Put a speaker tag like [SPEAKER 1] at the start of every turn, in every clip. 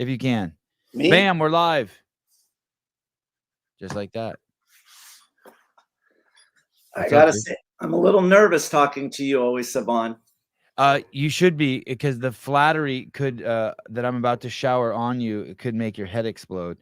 [SPEAKER 1] if you can.
[SPEAKER 2] Me?
[SPEAKER 1] Bam, we're live. Just like that.
[SPEAKER 2] I gotta say, I'm a little nervous talking to you always, Saban.
[SPEAKER 1] You should be, because the flattery could that I'm about to shower on you, it could make your head explode.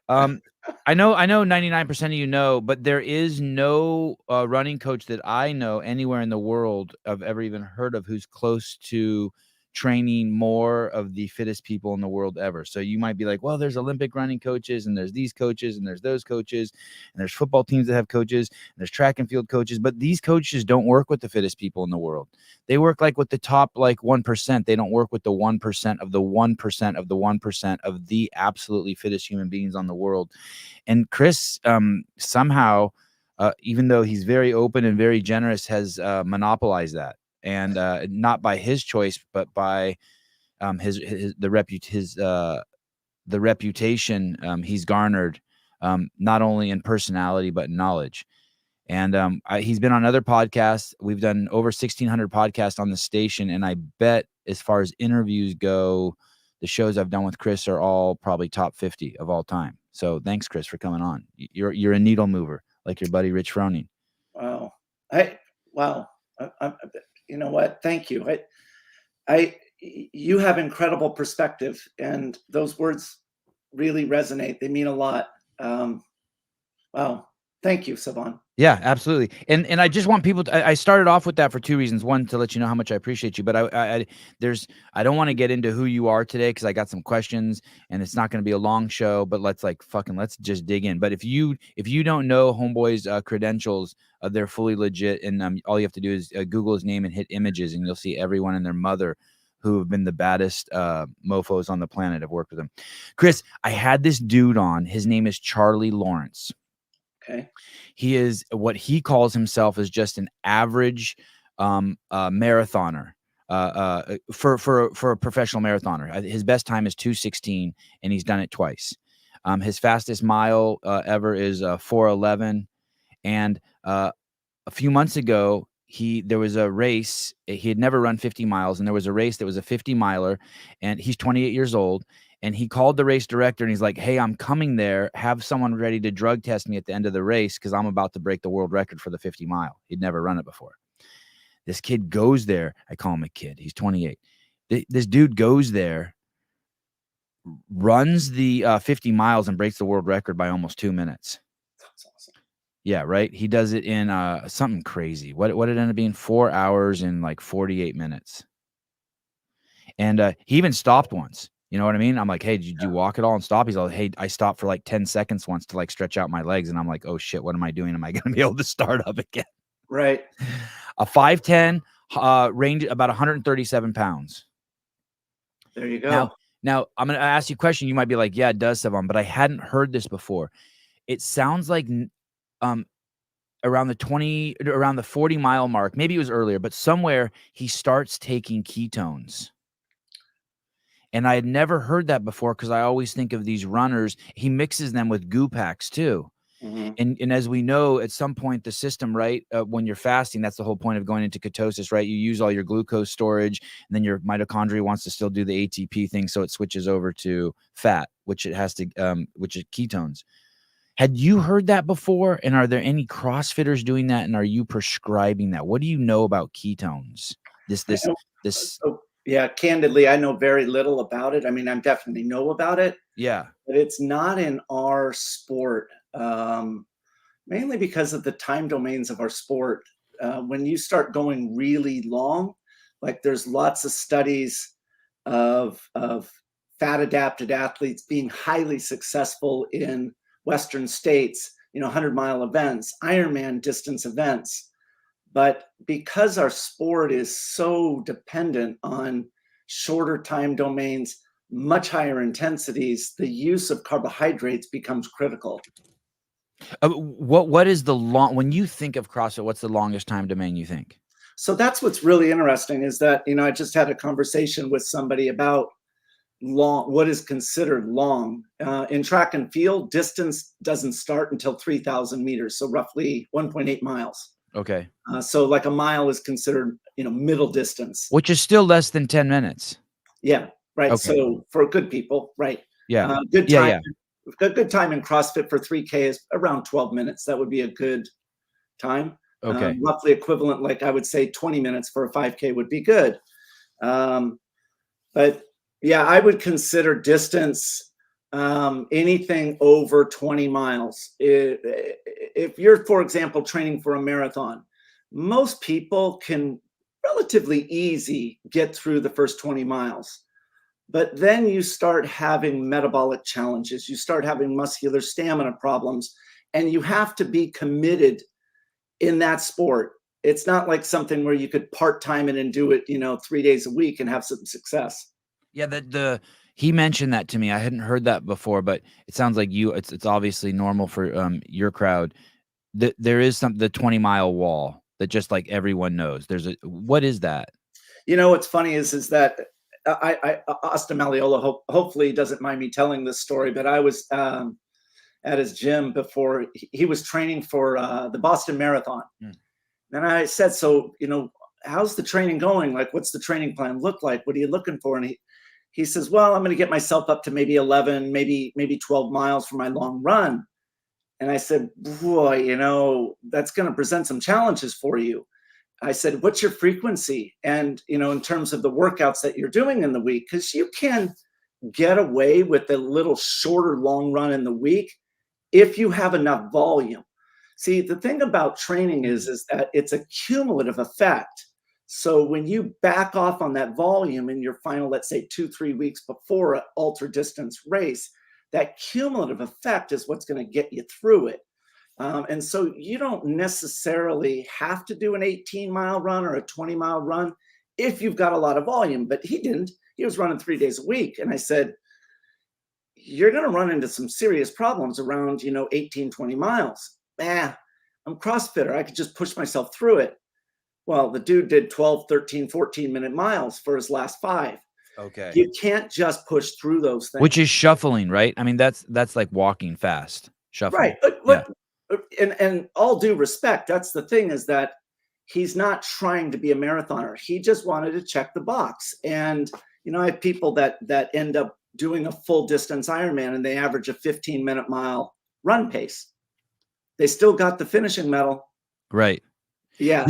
[SPEAKER 1] I know 99% of you know, but there is no running coach that I know anywhere in the world I've ever even heard of who's close to training more of the fittest people in the world ever. So you might be like, well, there's Olympic running coaches, and there's these coaches, and there's those coaches, and there's football teams that have coaches, and there's track and field coaches, but these coaches don't work with the fittest people in the world. They work like with the top like 1%. They don't work with the 1% of the 1% of the 1% of the absolutely fittest human beings on the world. And Chris somehow, even though he's very open and very generous, has monopolized that. And not by his choice, but by the reputation he's garnered, not only in personality but in knowledge. And he's been on other podcasts. We've done over 1,600 podcasts on the station, and I bet as far as interviews go, the shows I've done with Chris are all probably top 50 of all time. So thanks, Chris, for coming on. You're a needle mover, like your buddy Rich Froning.
[SPEAKER 2] Wow. You know what? Thank you. You have incredible perspective, and those words really resonate. They mean a lot. Wow. Thank you, Saban.
[SPEAKER 1] Yeah, absolutely. And I just want people to, I started off with that for two reasons. One, to let you know how much I appreciate you, but I don't want to get into who you are today, because I got some questions, and it's not going to be a long show, but let's just dig in. But if you don't know Homeboy's credentials, they're fully legit. And all you have to do is Google his name and hit images, and you'll see everyone and their mother who have been the baddest mofos on the planet have worked with him. Chris, I had this dude on. His name is Charlie Lawrence.
[SPEAKER 2] Okay.
[SPEAKER 1] He is what he calls himself as just an average marathoner for a professional marathoner. His best time is 2:16, and he's done it twice. His fastest mile ever is 4:11. And a few months ago, there was a race. He had never run 50 miles, and there was a race that was a 50 miler, and he's 28 years old. And he called the race director, and he's like, hey, I'm coming there. Have someone ready to drug test me at the end of the race, because I'm about to break the world record for the 50 mile. He'd never run it before. This kid goes there. I call him a kid. He's 28. This dude goes there, runs the 50 miles, and breaks the world record by almost 2 minutes.
[SPEAKER 2] That's awesome.
[SPEAKER 1] Yeah, right? He does it in something crazy. What did it end up being? 4 hours and like 48 minutes. And he even stopped once. You know what I mean? I'm like, hey, did you walk at all and stop? He's like, hey, I stopped for like 10 seconds once to like stretch out my legs. And I'm like, oh shit, what am I doing? Am I going to be able to start up again?
[SPEAKER 2] Right.
[SPEAKER 1] A 5'10", range about 137 pounds.
[SPEAKER 2] There you go.
[SPEAKER 1] Now I'm going to ask you a question. You might be like, yeah, it does, Savan, but I hadn't heard this before. It sounds like around the 40 mile mark, maybe it was earlier, but somewhere he starts taking ketones. And I had never heard that before, because I always think of these runners, he mixes them with goo packs too. Mm-hmm. And as we know, at some point, the system, right, when you're fasting, that's the whole point of going into ketosis, right? You use all your glucose storage, and then your mitochondria wants to still do the ATP thing, so it switches over to fat, which it has to, which is ketones. Had you heard that before? And are there any CrossFitters doing that? And are you prescribing that? What do you know about ketones?
[SPEAKER 2] Yeah, candidly, I know very little about it. I mean, I definitely know about it.
[SPEAKER 1] Yeah.
[SPEAKER 2] But it's not in our sport, mainly because of the time domains of our sport. When you start going really long, like there's lots of studies of fat-adapted athletes being highly successful in Western states, 100-mile events, Ironman distance events. But because our sport is so dependent on shorter time domains, much higher intensities, the use of carbohydrates becomes critical.
[SPEAKER 1] What is when you think of CrossFit, what's the longest time domain you think?
[SPEAKER 2] So that's what's really interesting, is that, I just had a conversation with somebody about what is considered long. In track and field, distance doesn't start until 3,000 meters, so roughly 1.8 miles.
[SPEAKER 1] Okay.
[SPEAKER 2] So like a mile is considered, middle distance.
[SPEAKER 1] Which is still less than 10 minutes.
[SPEAKER 2] Yeah, right.
[SPEAKER 1] Okay.
[SPEAKER 2] So for good people, right.
[SPEAKER 1] Yeah.
[SPEAKER 2] Good
[SPEAKER 1] Yeah,
[SPEAKER 2] time.
[SPEAKER 1] yeah.
[SPEAKER 2] A good time in CrossFit for 3K is around 12 minutes. That would be a good time.
[SPEAKER 1] Okay.
[SPEAKER 2] Roughly equivalent, like I would say 20 minutes for a 5K would be good. Um, but yeah, I would consider distance anything over 20 miles. If you're, for example, training for a marathon, most people can relatively easy get through the first 20 miles. But then you start having metabolic challenges, you start having muscular stamina problems, and you have to be committed in that sport. It's not like something where you could part-time it and do it, 3 days a week and have some success.
[SPEAKER 1] Yeah, the he mentioned that to me. I hadn't heard that before, but it sounds like it's obviously normal for, your crowd. There is the 20-mile wall that just, like, everyone knows. What is that?
[SPEAKER 2] What's funny is that Austin Malleola hopefully doesn't mind me telling this story, but I was at his gym before he was training for the Boston Marathon.
[SPEAKER 1] Mm.
[SPEAKER 2] And I said, so, how's the training going? Like, what's the training plan look like? What are you looking for? And he says, well, I'm going to get myself up to maybe 11, maybe 12 miles for my long run. And I said, boy, that's going to present some challenges for you. I said, what's your frequency? And, in terms of the workouts that you're doing in the week, because you can get away with a little shorter long run in the week if you have enough volume. See, the thing about training is that it's a cumulative effect. So when you back off on that volume in your final, let's say 2-3 weeks before an ultra distance race, that cumulative effect is what's going to get you through it. And so you don't necessarily have to do an 18-mile run or a 20-mile run if you've got a lot of volume, but he didn't. He was running 3 days a week. And I said, you're going to run into some serious problems around, 18, 20 miles. I'm CrossFitter. I could just push myself through it. Well, the dude did 12, 13, 14-minute miles for his last 5.
[SPEAKER 1] Okay.
[SPEAKER 2] You can't just push through those things.
[SPEAKER 1] Which is shuffling, right? I mean, that's like walking fast, shuffling.
[SPEAKER 2] Right.
[SPEAKER 1] Yeah.
[SPEAKER 2] And all due respect, that's the thing, is that he's not trying to be a marathoner. He just wanted to check the box. And, I have people that end up doing a full distance Ironman and they average a 15-minute mile run pace. They still got the finishing medal.
[SPEAKER 1] Right.
[SPEAKER 2] Yeah.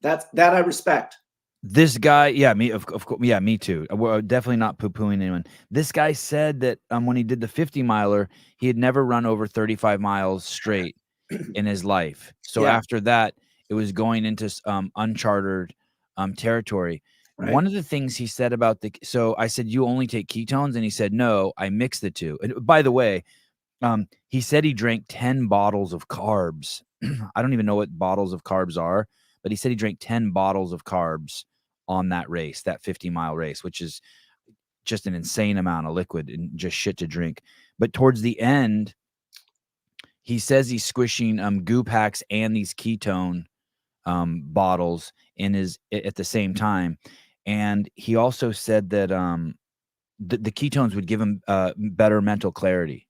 [SPEAKER 2] That I respect.
[SPEAKER 1] This guy, yeah, of course, yeah, me too. We're definitely not poo-pooing anyone. This guy said that when he did the 50-miler, he had never run over 35 miles straight in his life. So
[SPEAKER 2] Yeah.
[SPEAKER 1] after that, it was going into uncharted territory.
[SPEAKER 2] Right.
[SPEAKER 1] One of the things he said about so I said, you only take ketones? And he said, no, I mix the two. And by the way, he said he drank 10 bottles of carbs. I don't even know what bottles of carbs are, but he said he drank 10 bottles of carbs on that race, that 50-mile race, which is just an insane amount of liquid and just shit to drink. But towards the end, he says he's squishing goo packs and these ketone bottles at the same time. And he also said that the ketones would give him better mental clarity.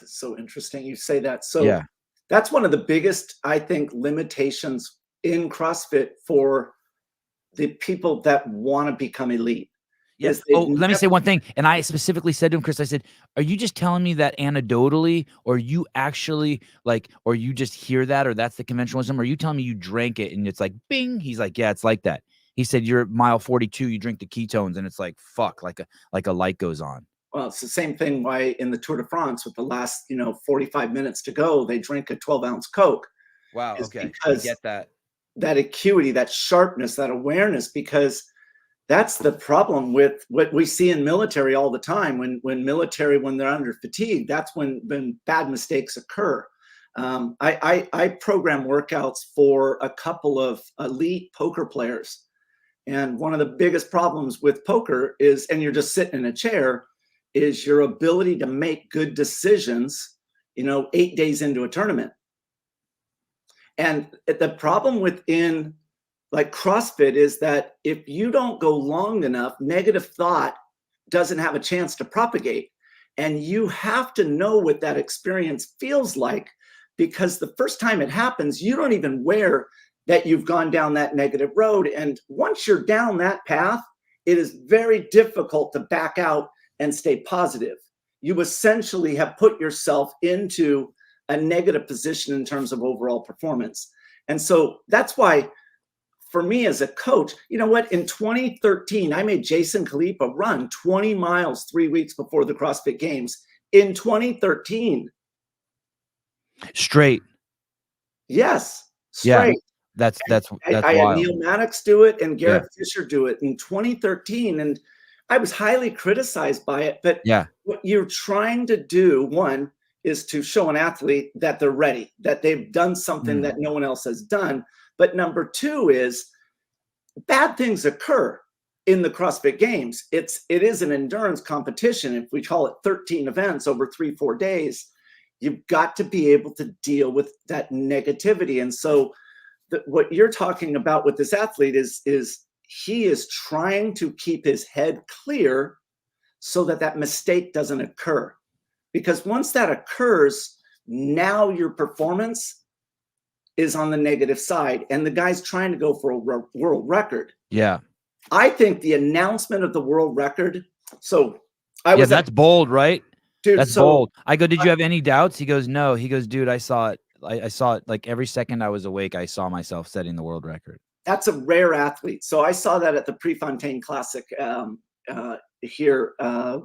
[SPEAKER 2] It's so interesting you say that. So
[SPEAKER 1] yeah,
[SPEAKER 2] that's one of the biggest, I think, limitations in CrossFit for the people that want to become elite.
[SPEAKER 1] yeah. Oh, let me say one thing. And I specifically said to him, Chris, I said, are you just telling me that anecdotally, or you actually or you just hear that, or that's the conventional wisdom? Or are you telling me you drank it and it's like, bing? He's like, yeah, it's like that. He said, you're at mile 42, you drink the ketones and it's like, fuck, like a light goes on.
[SPEAKER 2] Well, it's the same thing why in the Tour de France with the last, 45 minutes to go, they drink a 12-ounce Coke.
[SPEAKER 1] Wow.
[SPEAKER 2] Is
[SPEAKER 1] Okay.
[SPEAKER 2] because
[SPEAKER 1] I get that.
[SPEAKER 2] That acuity, that sharpness, that awareness, because that's the problem with what we see in military all the time. When military, when they're under fatigue, that's when bad mistakes occur. I program workouts for a couple of elite poker players. And one of the biggest problems with poker is, and you're just sitting in a chair, is your ability to make good decisions, 8 days into a tournament. And the problem within like CrossFit is that if you don't go long enough, negative thought doesn't have a chance to propagate. And you have to know what that experience feels like, because the first time it happens, you don't even aware that you've gone down that negative road. And once you're down that path, it is very difficult to back out and stay positive. you essentially have put yourself into a negative position in terms of overall performance. And so that's why, for me as a coach, you know what? In 2013, I made Jason Khalipa run 20 miles 3 weeks before the CrossFit Games. In 2013.
[SPEAKER 1] Straight.
[SPEAKER 2] Yes,
[SPEAKER 1] Yeah.
[SPEAKER 2] straight.
[SPEAKER 1] That's
[SPEAKER 2] I had
[SPEAKER 1] wild.
[SPEAKER 2] Neil Maddox do it and
[SPEAKER 1] Yeah.
[SPEAKER 2] Garrett Fisher do it in 2013. And I was highly criticized by it. But
[SPEAKER 1] Yeah.
[SPEAKER 2] what you're trying to do, one, is to show an athlete that they're ready, that they've done something that no one else has done. But number two is bad things occur in the CrossFit Games. It is an endurance competition. If we call it 13 events over 3-4 days, you've got to be able to deal with that negativity. And so what you're talking about with this athlete is he is trying to keep his head clear so that mistake doesn't occur. Because once that occurs, now your performance is on the negative side, and the guy's trying to go for a world record.
[SPEAKER 1] Yeah.
[SPEAKER 2] I think the announcement of the world record. So I was
[SPEAKER 1] that's bold, right?
[SPEAKER 2] Dude,
[SPEAKER 1] that's bold. I go, did you have any doubts? He goes, no. He goes, dude, I saw it. I saw it like every second I was awake. I saw myself setting the world record.
[SPEAKER 2] That's a rare athlete. So I saw that at the Prefontaine Classic here a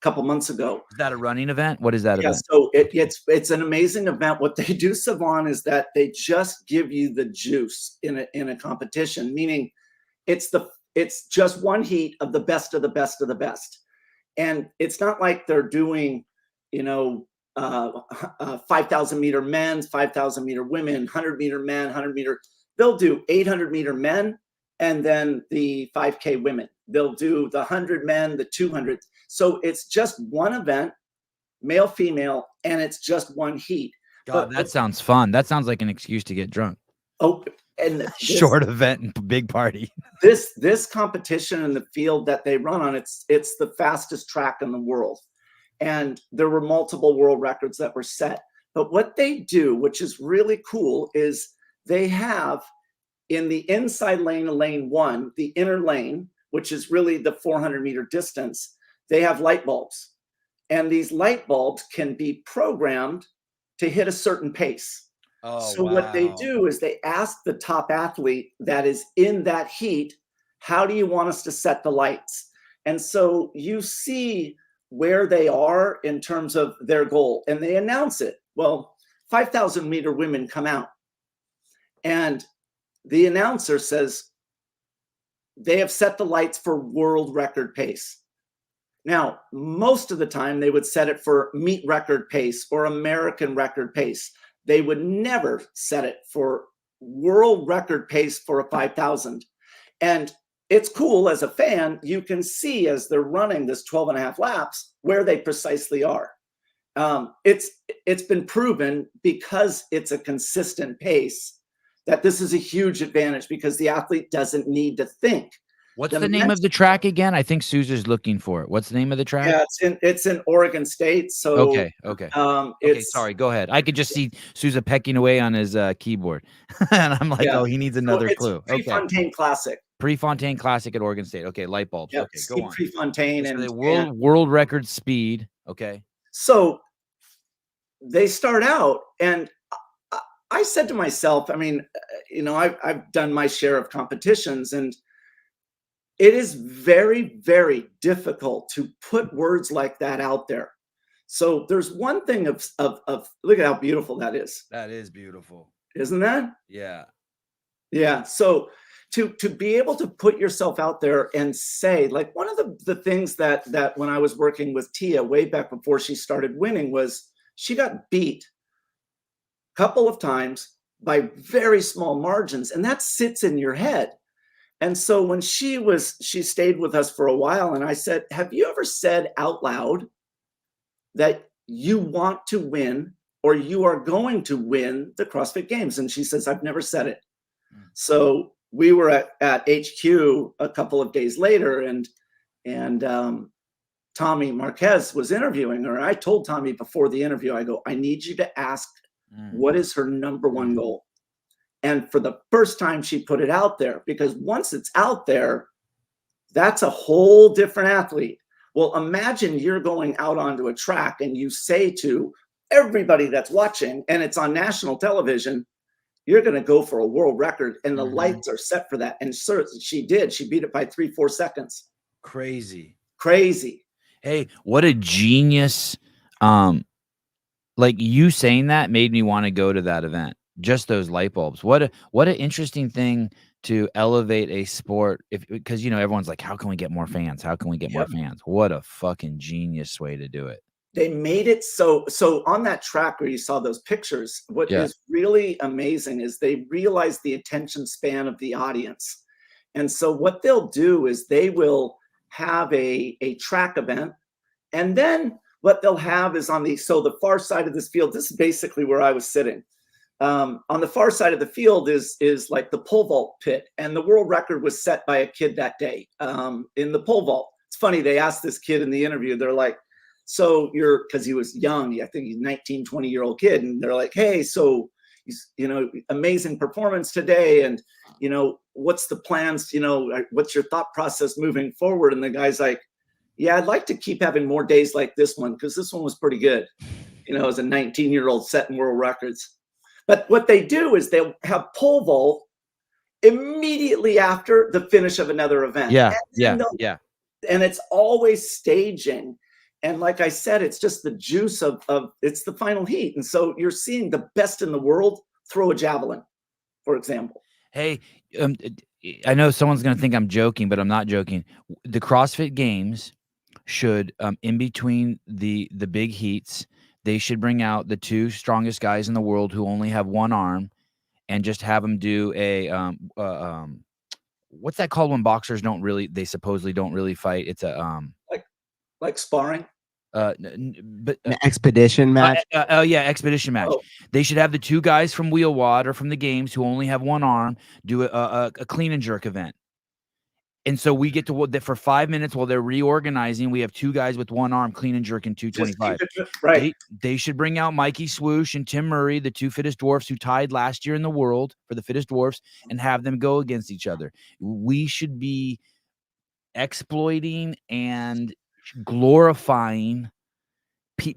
[SPEAKER 2] couple months ago.
[SPEAKER 1] Is that a running event? What is that event?
[SPEAKER 2] So it's an amazing event. What they do, Savon, is that they just give you the juice in a competition, meaning it's just one heat of the best of the best of the best. And it's not like they're doing, 5,000 meter men's, 5,000 meter women, 100 meter men, 100 meter. They'll do 800 meter men and then the 5K women. They'll do the 100 men, the 200. So it's just one event, male, female, and it's just one heat.
[SPEAKER 1] God, that sounds fun. That sounds like an excuse to get drunk.
[SPEAKER 2] Oh, and
[SPEAKER 1] short event and big party.
[SPEAKER 2] This competition in the field that they run on, it's the fastest track in the world. And there were multiple world records that were set. But what they do, which is really cool, is they have in the inside lane of lane one, the inner lane, which is really the 400 meter distance, they have light bulbs. And these light bulbs can be programmed to hit a certain pace. So what they do is they ask the top athlete that is in that heat, how do you want us to set the lights? And so you see where they are in terms of their goal, and they announce it. Well, 5,000 meter women come out, and the announcer says they have set the lights for world record pace. Now, most of the time they would set it for meet record pace or American record pace. They would never set it for world record pace for a 5,000. And it's cool as a fan, you can see as they're running this 12 and a half laps where they precisely are. It's been proven because it's a consistent pace that this is a huge advantage because the athlete doesn't need to think.
[SPEAKER 1] What's the name of the track again? I think Susan's looking for it. What's the name of the track?
[SPEAKER 2] Yeah, it's in Oregon State. So
[SPEAKER 1] okay. Okay, sorry. Go ahead. I could just see Sousa pecking away on his keyboard, and I'm like, oh, he needs another clue.
[SPEAKER 2] Prefontaine Classic.
[SPEAKER 1] Prefontaine Classic at Oregon State. Okay, light bulbs.
[SPEAKER 2] Yep,
[SPEAKER 1] okay, go on.
[SPEAKER 2] Prefontaine
[SPEAKER 1] and world record speed. Okay.
[SPEAKER 2] So they start out, and I said to myself, I mean, I've done my share of competitions, and it is very, very difficult to put words like that out there. So there's one thing of look at how beautiful that is.
[SPEAKER 1] That is beautiful.
[SPEAKER 2] Isn't that?
[SPEAKER 1] Yeah.
[SPEAKER 2] Yeah. So to be able to put yourself out there and say, like, one of the things that when I was working with Tia way back before she started winning was she got beat a couple of times by very small margins, and that sits in your head. And so when she stayed with us for a while, and I said, have you ever said out loud that you want to win or you are going to win the CrossFit Games? And she says, I've never said it. So we were at HQ a couple of days later, and Tommy Marquez was interviewing her. I told Tommy before the interview, I go, I need you to ask what is her number one goal? And for the first time, she put it out there, because once it's out there, that's a whole different athlete. Well, imagine you're going out onto a track and you say to everybody that's watching, and it's on national television, you're going to go for a world record, and the lights are set for that. And she did. She beat it by 3-4 seconds.
[SPEAKER 1] Crazy.
[SPEAKER 2] Crazy.
[SPEAKER 1] Hey, what a genius. Like you saying that made me want to go to that event. Just those light bulbs. What an interesting thing to elevate a sport, because you know everyone's like, how can we get more fans? How can we get more fans? What a fucking genius way to do it.
[SPEAKER 2] They made it so on that track where you saw those pictures, what is really amazing is they realize the attention span of the audience. And so what they'll do is they will have a track event, and then what they'll have is on the far side of this field, this is basically where I was sitting. On the far side of the field is like the pole vault pit, and the world record was set by a kid that day in the pole vault. It's funny, they asked this kid in the interview, they're like, so because he was young, I think he's 19, 20-year-old kid, and they're like, hey, so amazing performance today, and what's the plans, what's your thought process moving forward? And the guy's like, yeah, I'd like to keep having more days like this one, because this one was pretty good, as a 19-year-old setting world records. But what they do is they'll have pole vault immediately after the finish of another event.
[SPEAKER 1] Yeah.
[SPEAKER 2] And it's always staging. And like I said, it's just the juice of it's the final heat. And so you're seeing the best in the world throw a javelin, for example.
[SPEAKER 1] Hey, I know someone's going to think I'm joking, but I'm not joking. The CrossFit Games should, in between the big heats, they should bring out the 2 strongest guys in the world who only have one arm, and just have them do a what's that called when boxers they supposedly don't really fight? It's a
[SPEAKER 2] like sparring.
[SPEAKER 1] But
[SPEAKER 3] an expedition match.
[SPEAKER 1] Expedition match.
[SPEAKER 2] Oh.
[SPEAKER 1] They should have the 2 guys from Wheelwad or from the games who only have one arm do a clean and jerk event. And so we get to for 5 minutes while they're reorganizing. We have 2 guys with one arm clean and jerking 225.
[SPEAKER 2] Right.
[SPEAKER 1] They should bring out Mikey Swoosh and Tim Murray, the 2 fittest dwarfs who tied last year in the world for the fittest dwarfs, and have them go against each other. We should be exploiting and glorifying.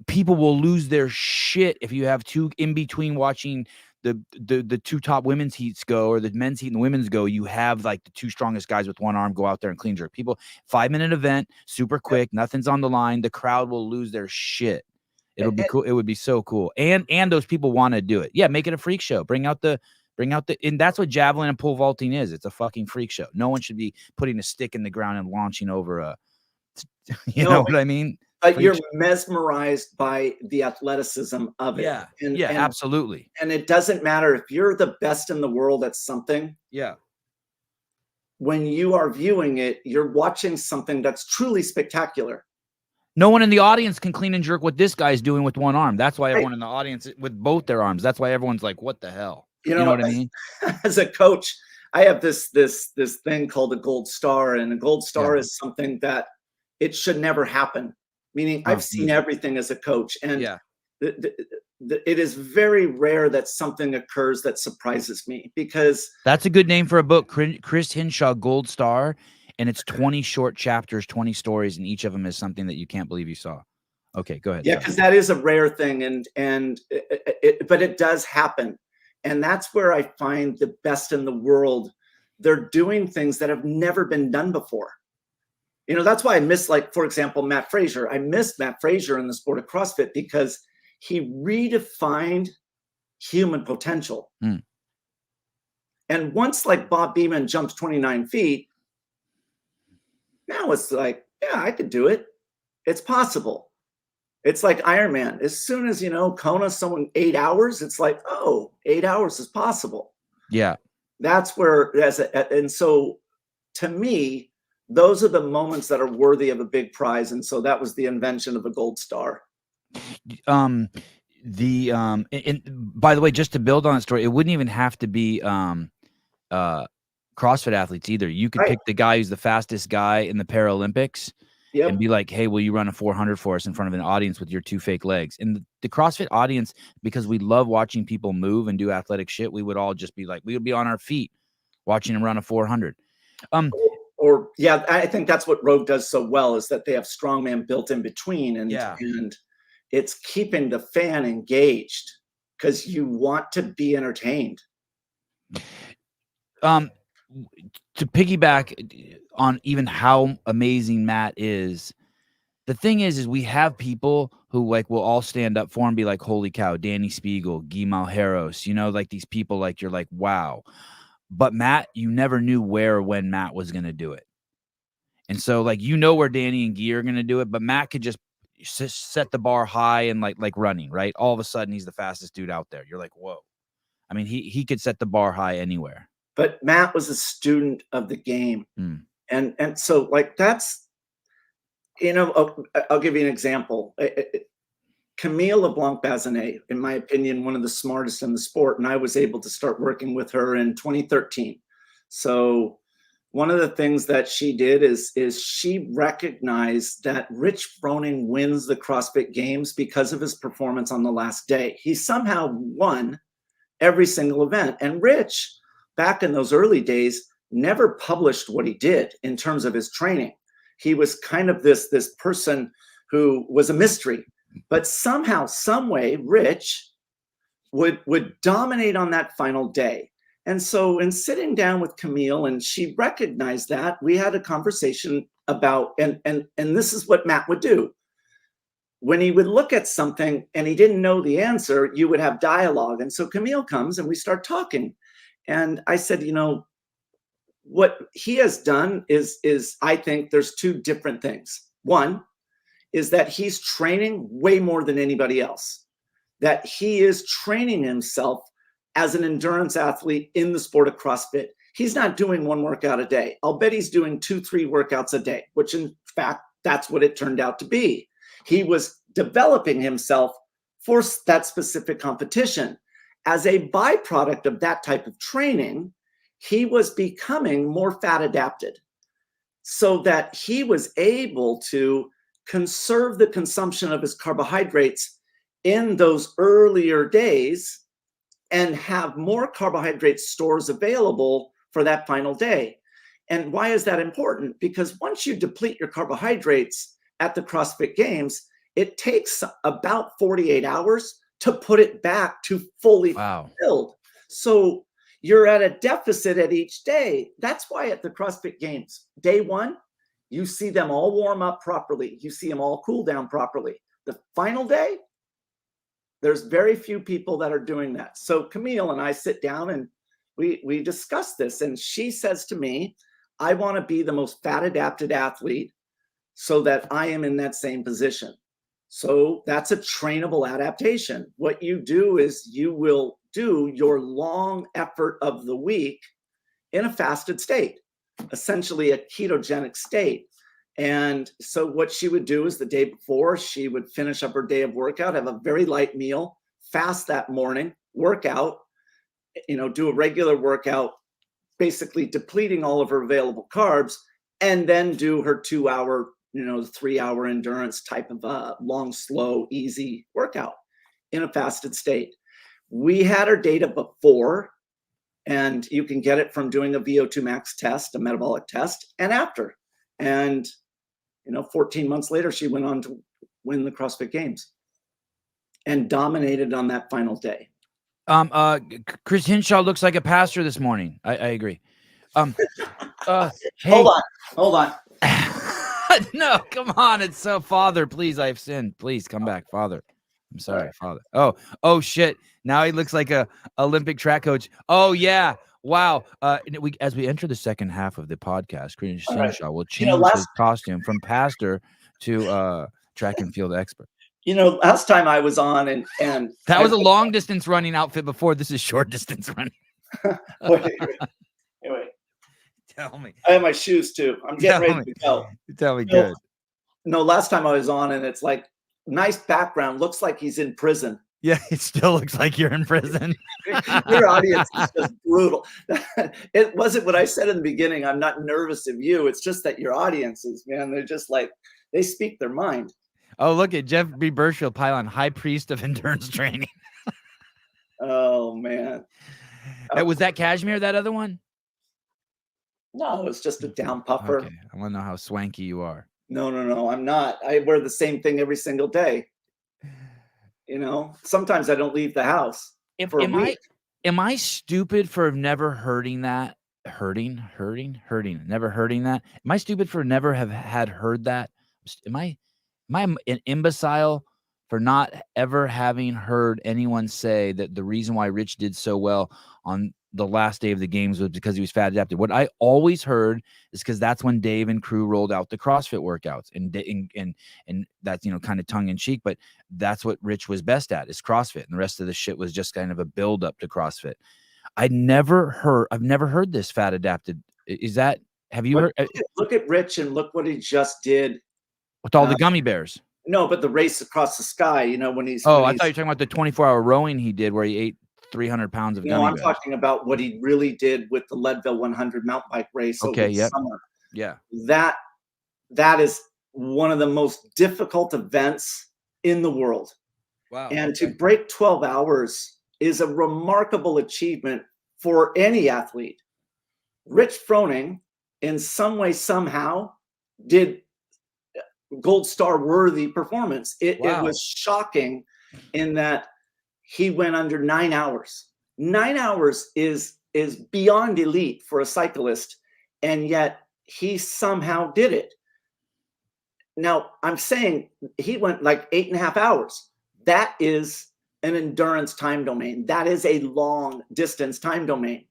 [SPEAKER 1] People will lose their shit if you have 2 in between watching the 2 top women's heats go, or the men's heat and the women's go. You have like the 2 strongest guys with one arm go out there and clean jerk. People, 5-minute event, super quick, nothing's on the line. The crowd will lose their shit. It'll be cool. It would be so cool. And those people want to do it. Yeah, make it a freak show. Bring out the, and that's what javelin and pole vaulting is. It's a fucking freak show. No one should be putting a stick in the ground and launching over a, know what I mean?
[SPEAKER 2] But you're mesmerized by the athleticism of it.
[SPEAKER 1] Yeah, and absolutely.
[SPEAKER 2] And it doesn't matter if you're the best in the world at something.
[SPEAKER 1] Yeah.
[SPEAKER 2] When you are viewing it, you're watching something that's truly spectacular.
[SPEAKER 1] No one in the audience can clean and jerk what this guy's doing with one arm. That's why everyone in the audience with both their arms. That's why everyone's like, what the hell? You know what I mean?
[SPEAKER 2] As a coach, I have this thing called a gold star, and a gold star is something that it should never happen. Meaning I've seen everything as a coach, and it is very rare that something occurs that surprises me, because
[SPEAKER 1] that's a good name for a book. Chris Hinshaw, Gold Star, and it's 20 short chapters, 20 stories, and each of them is something that you can't believe you saw. Okay, go ahead.
[SPEAKER 2] Yeah, because that is a rare thing, but it does happen, and that's where I find the best in the world. They're doing things that have never been done before. That's why I miss, like, for example, Matt Frazier. I miss Matt Frazier in the sport of CrossFit because he redefined human potential. And once, like, Bob Beamon jumps 29 feet, now it's like, yeah, I could do it. It's possible. It's like Ironman. As soon as, Kona, someone 8 hours, it's like, oh, 8 hours is possible.
[SPEAKER 1] Yeah.
[SPEAKER 2] That's where, and so to me, those are the moments that are worthy of a big prize. And so that was the invention of a gold star.
[SPEAKER 1] And by the way, just to build on that story, it wouldn't even have to be CrossFit athletes either. You could pick the guy who's the fastest guy in the Paralympics and be like, hey, will you run a 400 for us in front of an audience with your 2 fake legs? And the CrossFit audience, because we love watching people move and do athletic shit, we would all just be like, we would be on our feet watching him run a 400.
[SPEAKER 2] Or yeah, I think that's what Rogue does so well, is that they have strongman built in between,
[SPEAKER 1] Yeah.
[SPEAKER 2] and it's keeping the fan engaged because you want to be entertained.
[SPEAKER 1] Um, to piggyback on even how amazing Matt is, the thing is we have people who like will all stand up for him and be like, holy cow, Danny Spiegel, Guy Malheiros, you know, like these people, like you're like, wow. But Matt, you never knew where or when Matt was going to do it. And so like, you know, where Danny and Guy are going to do it, but Matt could just set the bar high and like running, right? All of a sudden he's the fastest dude out there. You're like, whoa. I mean, he could set the bar high anywhere.
[SPEAKER 2] But Matt was a student of the game.
[SPEAKER 1] Mm.
[SPEAKER 2] And so like that's, you know, I'll give you an example. Camille LeBlanc-Bazinet, in my opinion, one of the smartest in the sport, and I was able to start working with her in 2013. So one of the things that she did is she recognized that Rich Froning wins the CrossFit Games because of his performance on the last day. He somehow won every single event. And Rich, back in those early days, never published what he did in terms of his training. He was kind of this person who was a mystery. But somehow, some way, Rich would dominate on that final day. And so in sitting down with Camille, and she recognized that, we had a conversation about, and this is what Matt would do. When he would look at something and he didn't know the answer, you would have dialogue. And so Camille comes and we start talking. And I said, you know, what he has done is I think there's two different things. One is that he's training way more than anybody else, that he is training himself as an endurance athlete in the sport of CrossFit. He's not doing one workout a day. I'll bet he's doing 2-3 workouts a day, which in fact, that's what it turned out to be. He was developing himself for that specific competition. As a byproduct of that type of training, he was becoming more fat adapted so that he was able to conserve the consumption of his carbohydrates in those earlier days and have more carbohydrate stores available for that final day. And why is that important? Because once you deplete your carbohydrates at the CrossFit Games, it takes about 48 hours to put it back to fully filled. So you're at a deficit at each day. That's why at the CrossFit Games, day one, you see them all warm up properly. You see them all cool down properly. The final day, there's very few people that are doing that. So Camille and I sit down and we discuss this. And she says to me, I want to be the most fat adapted athlete so that I am in that same position. So that's a trainable adaptation. What you do is you will do your long effort of the week in a fasted state, essentially a ketogenic state. And so what she would do is the day before, she would finish up her day of workout, have a very light meal, fast that morning, workout, do a regular workout, basically depleting all of her available carbs, and then do her 2-hour, 3-hour endurance type of long, slow, easy workout in a fasted state. We had her data before, and you can get it from doing a VO2 max test, a metabolic test, and after. And 14 months later, she went on to win the CrossFit Games and dominated on that final day.
[SPEAKER 1] Chris Hinshaw looks like a pastor this morning. I agree. Hey.
[SPEAKER 2] Hold on.
[SPEAKER 1] No, come on. It's so, Father, please, I've sinned. Please come back, Father. I'm sorry, right. Father. Oh, shit. Now he looks like a Olympic track coach. Oh, yeah. Wow. As we enter the second half of the podcast, Chris Hinshaw will change his costume from pastor to track and field expert.
[SPEAKER 2] Last time I was on and
[SPEAKER 1] that was a long distance running outfit before. This is short distance running.
[SPEAKER 2] Wait.
[SPEAKER 1] Tell me.
[SPEAKER 2] I have my shoes too. I'm getting ready to go.
[SPEAKER 1] Tell me good.
[SPEAKER 2] No, last time I was on and it's like nice background. Looks like he's in prison.
[SPEAKER 1] Yeah, it still looks like you're in prison.
[SPEAKER 2] Your audience is just brutal. It wasn't what I said in the beginning. I'm not nervous of you. It's just that your audiences, man, they're just like, they speak their mind.
[SPEAKER 1] Oh, look at Jeff B. Birchfield pylon, high priest of endurance training.
[SPEAKER 2] Oh, man.
[SPEAKER 1] Was that Cashmere, that other one?
[SPEAKER 2] No, it's just a down puffer.
[SPEAKER 1] Okay, I want to know how swanky you are.
[SPEAKER 2] No, no, no, I'm not. I wear the same thing every single day. You know, sometimes I don't leave the house
[SPEAKER 1] Am
[SPEAKER 2] for a
[SPEAKER 1] am I
[SPEAKER 2] week.
[SPEAKER 1] am I stupid for never hurting that? Hurting, never hurting that? Am I stupid for never have had heard that? Am I an imbecile for not ever having heard anyone say that the reason why Rich did so well on the last day of the games was because he was fat adapted? What I always heard is because that's when Dave and crew rolled out the CrossFit workouts, and that's, you know, kind of tongue in cheek, but that's what Rich was best at, is CrossFit, and the rest of the shit was just kind of a build up to CrossFit. I've never heard this fat adapted. Is that, have you
[SPEAKER 2] But
[SPEAKER 1] heard
[SPEAKER 2] look at Rich and look what he just did.
[SPEAKER 1] with all
[SPEAKER 2] Uh,
[SPEAKER 1] the gummy bears?
[SPEAKER 2] no, but the race across the sky, you know,
[SPEAKER 1] Oh,
[SPEAKER 2] when
[SPEAKER 1] I thought you
[SPEAKER 2] he's
[SPEAKER 1] were talking about the 24-hour rowing he did where he ate 300 pounds of
[SPEAKER 2] no,
[SPEAKER 1] gummy
[SPEAKER 2] I'm
[SPEAKER 1] bears.
[SPEAKER 2] talking about what he really did with the Leadville 100 mountain bike race over
[SPEAKER 1] Okay,
[SPEAKER 2] the
[SPEAKER 1] yep.
[SPEAKER 2] summer.
[SPEAKER 1] Yeah.
[SPEAKER 2] That that is one of the most difficult events in the world.
[SPEAKER 1] Wow,
[SPEAKER 2] And to
[SPEAKER 1] okay.
[SPEAKER 2] break 12 hours is a remarkable achievement for any athlete. Rich Froning, in some way, somehow, did gold star worthy performance. It
[SPEAKER 1] Wow.
[SPEAKER 2] was shocking in that he went under 9 hours. 9 hours is beyond elite for a cyclist, and yet he somehow did it. Now, I'm saying he went like 8.5 hours. That is an endurance time domain. That is a long distance time domain.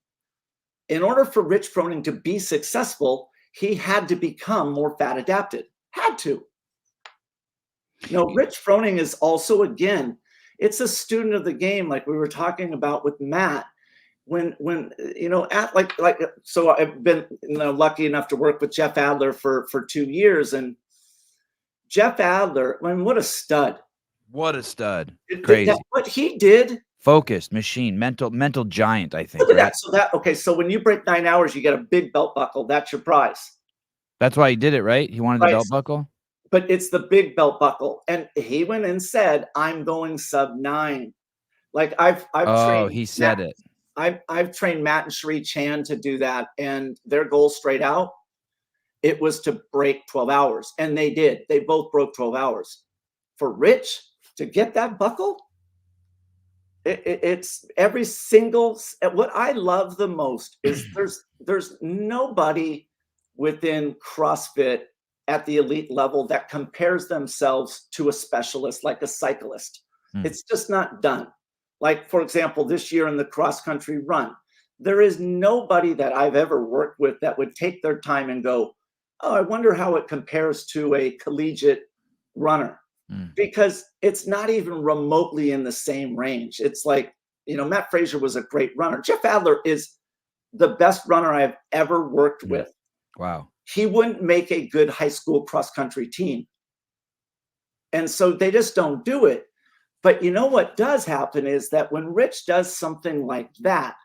[SPEAKER 2] In order for Rich Froning to be successful, he had to become more fat adapted. Had to. No, Rich Froning is also, again, it's a student of the game, like we were talking about with Matt. When you know, at like so I've been, you know, lucky enough to work with Jeff Adler for 2 years, and Jeff Adler, I mean, what a stud.
[SPEAKER 1] What a stud.
[SPEAKER 2] That
[SPEAKER 1] Crazy.
[SPEAKER 2] what he did.
[SPEAKER 1] Focused machine, mental giant, I think,
[SPEAKER 2] Look at
[SPEAKER 1] right?
[SPEAKER 2] that. So that okay. So when you break 9 hours, you get a big belt buckle. That's your prize,
[SPEAKER 1] That's why he did it, right? He wanted the
[SPEAKER 2] right?
[SPEAKER 1] belt buckle?
[SPEAKER 2] But it's the big belt buckle, and he went and said, "I'm going sub 9." Like I've
[SPEAKER 1] Oh,
[SPEAKER 2] trained
[SPEAKER 1] he
[SPEAKER 2] Matt.
[SPEAKER 1] said it.
[SPEAKER 2] I've trained Matt and Sheree Chan to do that, and their goal straight out, it was to break 12 hours, and they did. They both broke 12 hours. For Rich to get that buckle, it's every single. What I love the most is there's nobody within CrossFit at the elite level that compares themselves to a specialist like a cyclist.
[SPEAKER 1] Hmm.
[SPEAKER 2] It's just not done. Like, for example, this year in the cross country run, there is nobody that I've ever worked with that would take their time and go, "Oh, I wonder how it compares to a collegiate runner."
[SPEAKER 1] Mm.
[SPEAKER 2] Because it's not even remotely in the same range. It's like, you know, Matt Fraser was a great runner. Jeff Adler is the best runner I've ever worked
[SPEAKER 1] Mm.
[SPEAKER 2] with.
[SPEAKER 1] Wow.
[SPEAKER 2] He wouldn't make a good high school cross country team. And so they just don't do it. But you know what does happen is that when Rich does something like that,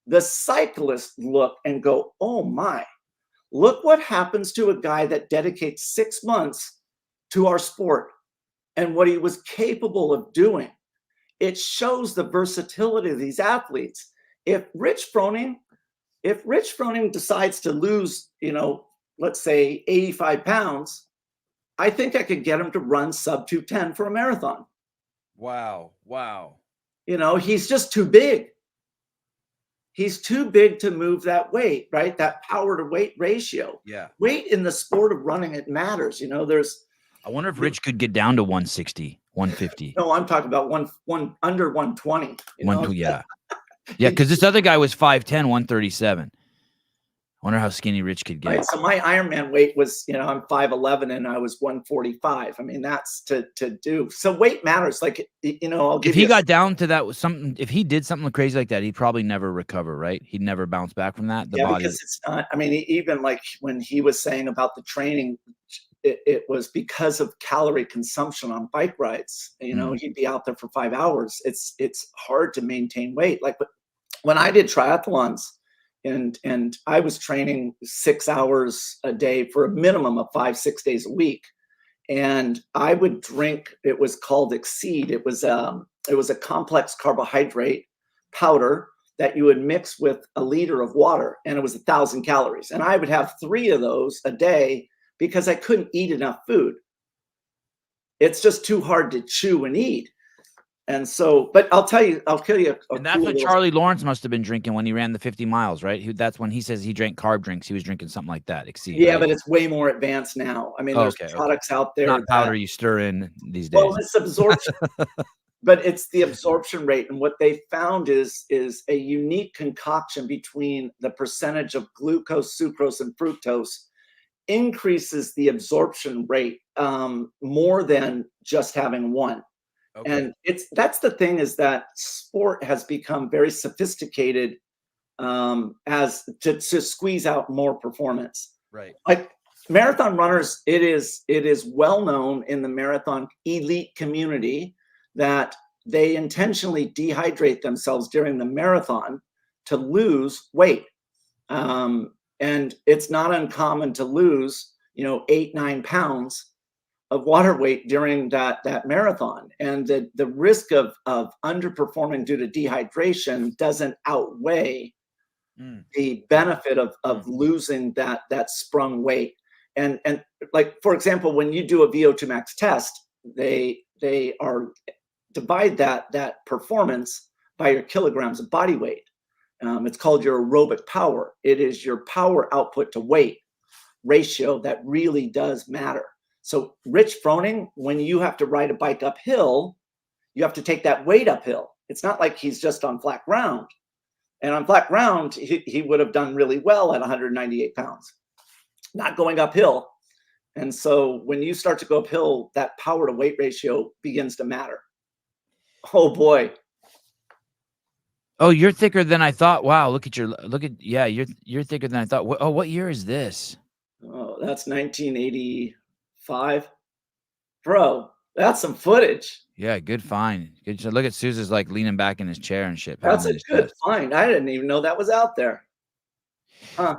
[SPEAKER 2] the cyclists look and go, "Oh my, look what happens to a guy that dedicates 6 months to our sport and what he was capable of doing." It shows the versatility of these athletes. If Rich Froning, if Rich Froning decides to lose, you know, let's say 85 pounds, I think I could get him to run sub 210 for a marathon.
[SPEAKER 1] Wow. Wow.
[SPEAKER 2] You know, he's just too big. He's too big to move that weight, right? That power to weight ratio.
[SPEAKER 1] Yeah.
[SPEAKER 2] Weight in the sport of running, it matters. You know, there's
[SPEAKER 1] I wonder if Rich could get down to 160, 150.
[SPEAKER 2] no, I'm talking about one under 120. You know,
[SPEAKER 1] Yeah. Yeah, because this other guy was 5'10", 137. I wonder how skinny Rich could get.
[SPEAKER 2] right. So my Ironman weight was, you know, I'm 5'11" and I was 145. I mean, that's to do. So weight matters. Like, you know, I'll give
[SPEAKER 1] If he
[SPEAKER 2] you
[SPEAKER 1] got down to that with something, if he did something crazy like that, he'd probably never recover, right? He'd never bounce back from that. The
[SPEAKER 2] yeah,
[SPEAKER 1] body.
[SPEAKER 2] because it's not. I mean, even like when he was saying about the training, it was because of calorie consumption on bike rides. You know, he'd be out there for 5 hours. It's hard to maintain weight. Like, but when I did triathlons, and I was training 6 hours a day for a minimum of 5-6 days a week, and I would drink. It was called Exceed. It was a complex carbohydrate powder that you would mix with a liter of water, and it was 1,000 calories. And I would have 3 of those a day because I couldn't eat enough food. It's just too hard to chew and eat. And so, but I'll kill you a
[SPEAKER 1] And that's
[SPEAKER 2] cool
[SPEAKER 1] what
[SPEAKER 2] little.
[SPEAKER 1] Charlie Lawrence must have been drinking when he ran the 50 miles, right? That's when he says he drank carb drinks. He was drinking something like that. Exceed,
[SPEAKER 2] Yeah,
[SPEAKER 1] right?
[SPEAKER 2] but it's way more advanced now. I mean,
[SPEAKER 1] Oh,
[SPEAKER 2] there's
[SPEAKER 1] okay.
[SPEAKER 2] products out
[SPEAKER 1] It's not
[SPEAKER 2] there
[SPEAKER 1] powder
[SPEAKER 2] that,
[SPEAKER 1] you stir in these
[SPEAKER 2] well,
[SPEAKER 1] days.
[SPEAKER 2] it's absorption, but it's the absorption rate. And what they found is a unique concoction between the percentage of glucose, sucrose, and fructose increases the absorption rate more than just having one.
[SPEAKER 1] Okay.
[SPEAKER 2] And that's the thing, is that sport has become very sophisticated as to squeeze out more performance.
[SPEAKER 1] Right.
[SPEAKER 2] Like marathon runners, it is well known in the marathon elite community that they intentionally dehydrate themselves during the marathon to lose weight. And it's not uncommon to lose, 8-9 pounds of water weight during that marathon. And the risk of underperforming due to dehydration doesn't outweigh the benefit of losing that sprung weight. And like, for example, when you do a VO2 max test, they are divide that performance by your kilograms of body weight. It's called your aerobic power. It is your power output to weight ratio that really does matter. So Rich Froning, when you have to ride a bike uphill, you have to take that weight uphill. It's not like he's just on flat ground. And on flat ground, he would have done really well at 198 pounds, not going uphill. And so when you start to go uphill, that power to weight ratio begins to matter. Oh boy.
[SPEAKER 1] Oh, you're thicker than I thought. Wow, yeah, you're thicker than I thought. What year is this?
[SPEAKER 2] Oh, that's 1985. Bro, that's some footage.
[SPEAKER 1] Yeah, good find. Good. So look at Sousa's like leaning back in his chair and shit.
[SPEAKER 2] That's
[SPEAKER 1] Pounding
[SPEAKER 2] a
[SPEAKER 1] his
[SPEAKER 2] good
[SPEAKER 1] chest.
[SPEAKER 2] find. I didn't even know that was out there. Huh.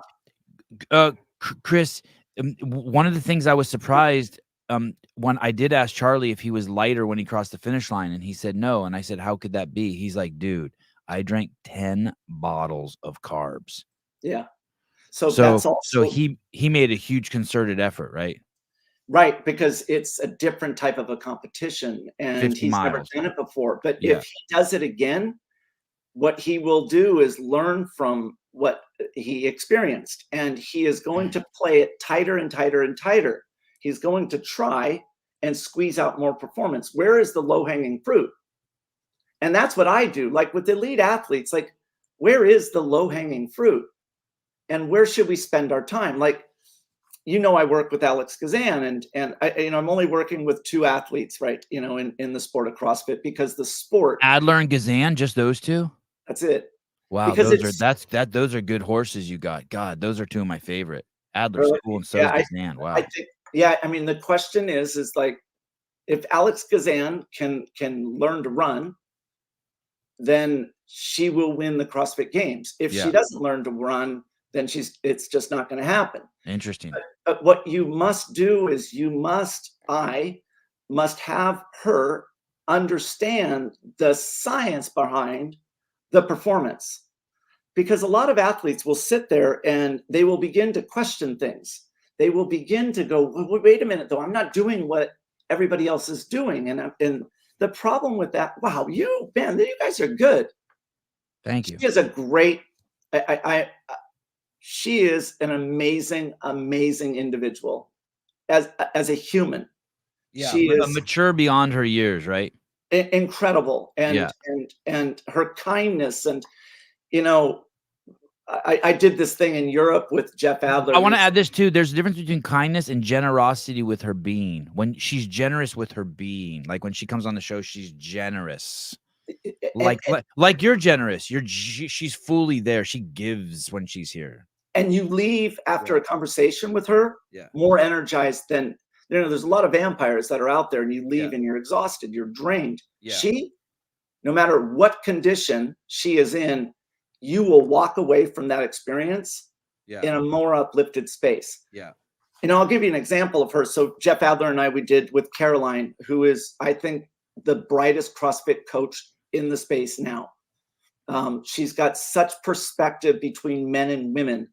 [SPEAKER 1] Chris, one of the things I was surprised when I did ask Charlie if he was lighter when he crossed the finish line, and he said no. And I said, how could that be? He's like, dude, I drank 10 bottles of carbs.
[SPEAKER 2] Yeah. So
[SPEAKER 1] So
[SPEAKER 2] that's
[SPEAKER 1] so
[SPEAKER 2] also
[SPEAKER 1] he made a huge concerted effort, right?
[SPEAKER 2] right, because it's a different type of a competition and
[SPEAKER 1] 50
[SPEAKER 2] he's never
[SPEAKER 1] miles.
[SPEAKER 2] done it before. But
[SPEAKER 1] Yeah.
[SPEAKER 2] if he does it again, what he will do is learn from what he experienced, and he is going to play it tighter and tighter and tighter. He's going to try and squeeze out more performance. Where is the low-hanging fruit? And that's what I do. Like with elite athletes, like, where is the low-hanging fruit? And where should we spend our time? Like, I work with Alex Kazan, and I'm only working with 2 athletes, right? In the sport of CrossFit, because the sport,
[SPEAKER 1] Adler and Gazan, just those two?
[SPEAKER 2] that's it.
[SPEAKER 1] Wow,
[SPEAKER 2] Because it's
[SPEAKER 1] those are good horses you got. God, those are 2 of my favorite. Adler's
[SPEAKER 2] really,
[SPEAKER 1] cool and so
[SPEAKER 2] yeah,
[SPEAKER 1] is Gazan.
[SPEAKER 2] I
[SPEAKER 1] Wow.
[SPEAKER 2] think, yeah. I mean, the question is like, if Alex Kazan can learn to run, then she will win the CrossFit Games. If she
[SPEAKER 1] Yeah.
[SPEAKER 2] doesn't learn to run, then it's just not going to happen.
[SPEAKER 1] Interesting.
[SPEAKER 2] But what you must do is I must have her understand the science behind the performance. Because a lot of athletes will sit there and they will begin to question things. They will begin to go, well, wait a minute, though, I'm not doing what everybody else is doing. And the problem with that, wow, you guys are good.
[SPEAKER 1] Thank you.
[SPEAKER 2] She is a great, she is an amazing, amazing individual as a human.
[SPEAKER 1] Yeah,
[SPEAKER 2] She is
[SPEAKER 1] mature beyond her years, right?
[SPEAKER 2] incredible,
[SPEAKER 1] Yeah.
[SPEAKER 2] and her kindness, and you know, I did this thing in Europe with Jeff Adler.
[SPEAKER 1] I wanna add this too, there's a difference between kindness and generosity with her being. When she's generous with her being, like, when she comes on the show, she's generous.
[SPEAKER 2] and,
[SPEAKER 1] Like you're generous. She's fully there. She gives when she's here.
[SPEAKER 2] and you leave after
[SPEAKER 1] Yeah.
[SPEAKER 2] a conversation with her
[SPEAKER 1] Yeah.
[SPEAKER 2] more energized than, there's a lot of vampires that are out there, and you leave
[SPEAKER 1] Yeah.
[SPEAKER 2] and you're exhausted, you're drained.
[SPEAKER 1] Yeah.
[SPEAKER 2] She, no matter what condition she is in, you will walk away from that experience
[SPEAKER 1] Yeah.
[SPEAKER 2] in a more uplifted space.
[SPEAKER 1] Yeah.
[SPEAKER 2] I'll give you an example of her. So Jeff Adler and I, we did with Caroline, who is, I think, the brightest CrossFit coach in the space now. She's got such perspective between men and women.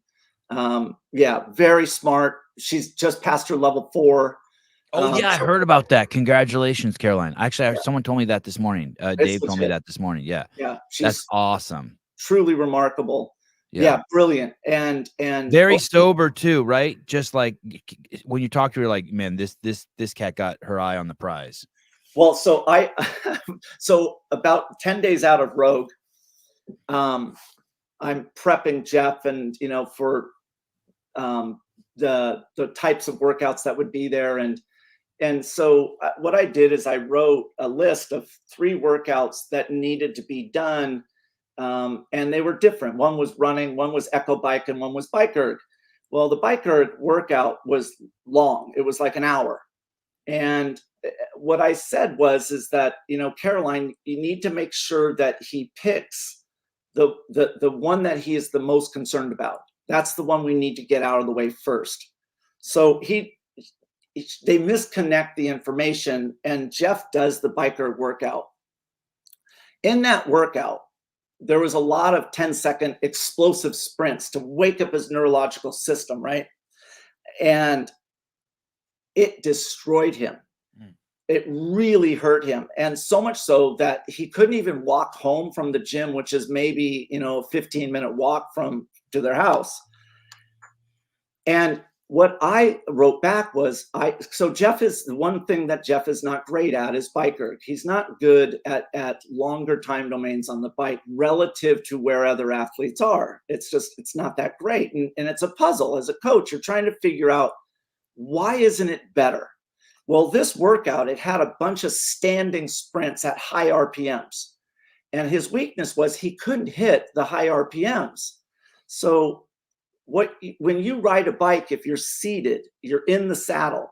[SPEAKER 2] Yeah, very smart. She's just passed her level 4.
[SPEAKER 1] Oh yeah, I
[SPEAKER 2] So
[SPEAKER 1] heard about that. Congratulations, Caroline. Actually,
[SPEAKER 2] yeah,
[SPEAKER 1] someone told me that this morning.
[SPEAKER 2] it's
[SPEAKER 1] Dave told me
[SPEAKER 2] legit.
[SPEAKER 1] that this morning. Yeah,
[SPEAKER 2] Yeah,
[SPEAKER 1] that's
[SPEAKER 2] she's
[SPEAKER 1] awesome.
[SPEAKER 2] truly remarkable.
[SPEAKER 1] Yeah,
[SPEAKER 2] Yeah, brilliant. And
[SPEAKER 1] very sober too, right? Just like when you talk to her, like, man, this cat got her eye on the prize.
[SPEAKER 2] well, so I so about 10 days out of Rogue, um, I'm prepping Jeff and for um, the types of workouts that would be there. And so what I did is I wrote a list of 3 workouts that needed to be done, and they were different. One was running, one was echo bike, and one was bike erg. Well, the bike erg workout was long. It was like an hour. And what I said is that, Caroline, you need to make sure that he picks the one that he is the most concerned about. That's the one we need to get out of the way first. So they misconnect the information, and Jeff does the biker workout. In that workout, there was a lot of 10-second explosive sprints to wake up his neurological system, right? And it destroyed him. It really hurt him. And so much so that he couldn't even walk home from the gym, which is maybe, a 15-minute walk to their house. And what I wrote back was, so Jeff is the one thing that Jeff is not great at is biker. He's not good at longer time domains on the bike relative to where other athletes are. It's not that great. And it's a puzzle. As a coach, you're trying to figure out, why isn't it better? Well, this workout, it had a bunch of standing sprints at high RPMs. And his weakness was he couldn't hit the high RPMs. So when you ride a bike, if you're seated, you're in the saddle,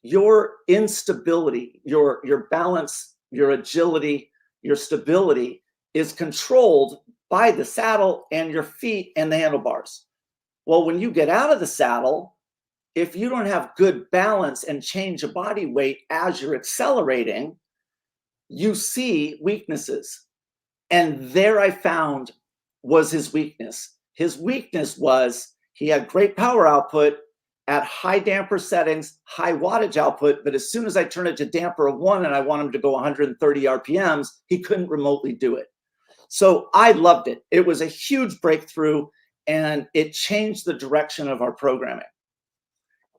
[SPEAKER 2] your instability, your balance, your agility, your stability is controlled by the saddle and your feet and the handlebars. Well, when you get out of the saddle, if you don't have good balance and change of body weight as you're accelerating, you see weaknesses. And there I found was his weakness. His weakness was he had great power output at high damper settings, high wattage output, but as soon as I turn it to damper of 1 and I want him to go 130 RPMs, he couldn't remotely do it. So I loved it. It was a huge breakthrough, and it changed the direction of our programming.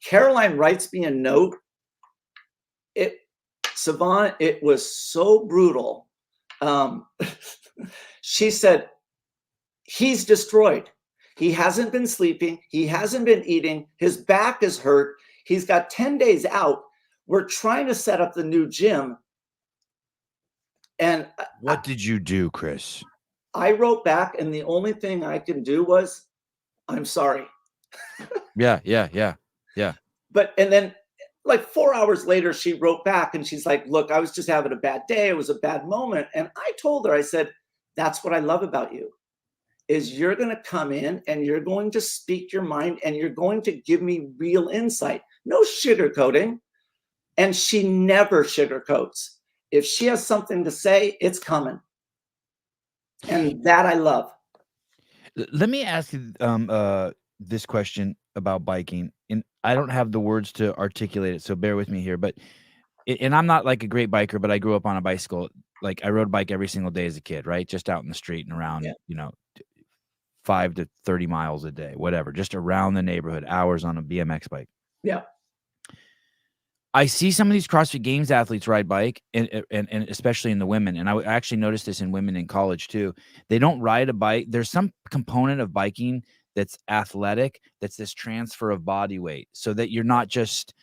[SPEAKER 2] Caroline writes me a note. Savant, it was so brutal. She said, he's destroyed. He hasn't been sleeping. He hasn't been eating. His back is hurt. He's got 10 days out. We're trying to set up the new gym. And
[SPEAKER 1] what did you do, Chris?
[SPEAKER 2] I wrote back, and the only thing I can do was, I'm sorry.
[SPEAKER 1] Yeah.
[SPEAKER 2] And then like 4 hours later, she wrote back and she's like, look, I was just having a bad day. It was a bad moment. And I told her, I said, that's what I love about you, is you're going to come in and you're going to speak your mind and you're going to give me real insight. No sugarcoating. And she never sugarcoats. If she has something to say, it's coming. And that I love.
[SPEAKER 1] Let me ask you this question about biking, and I don't have the words to articulate it, so bear with me here. But and I'm not like a great biker, but I grew up on a bicycle. Like I rode a bike every single day as a kid, right? Just out in the street and around, 5 to 30 miles a day, whatever, just around the neighborhood, hours on a BMX bike.
[SPEAKER 2] Yeah.
[SPEAKER 1] I see some of these CrossFit Games athletes ride bike, and especially in the women. And I actually noticed this in women in college too. They don't ride a bike. There's some component of biking that's athletic, that's this transfer of body weight, so that you're not just.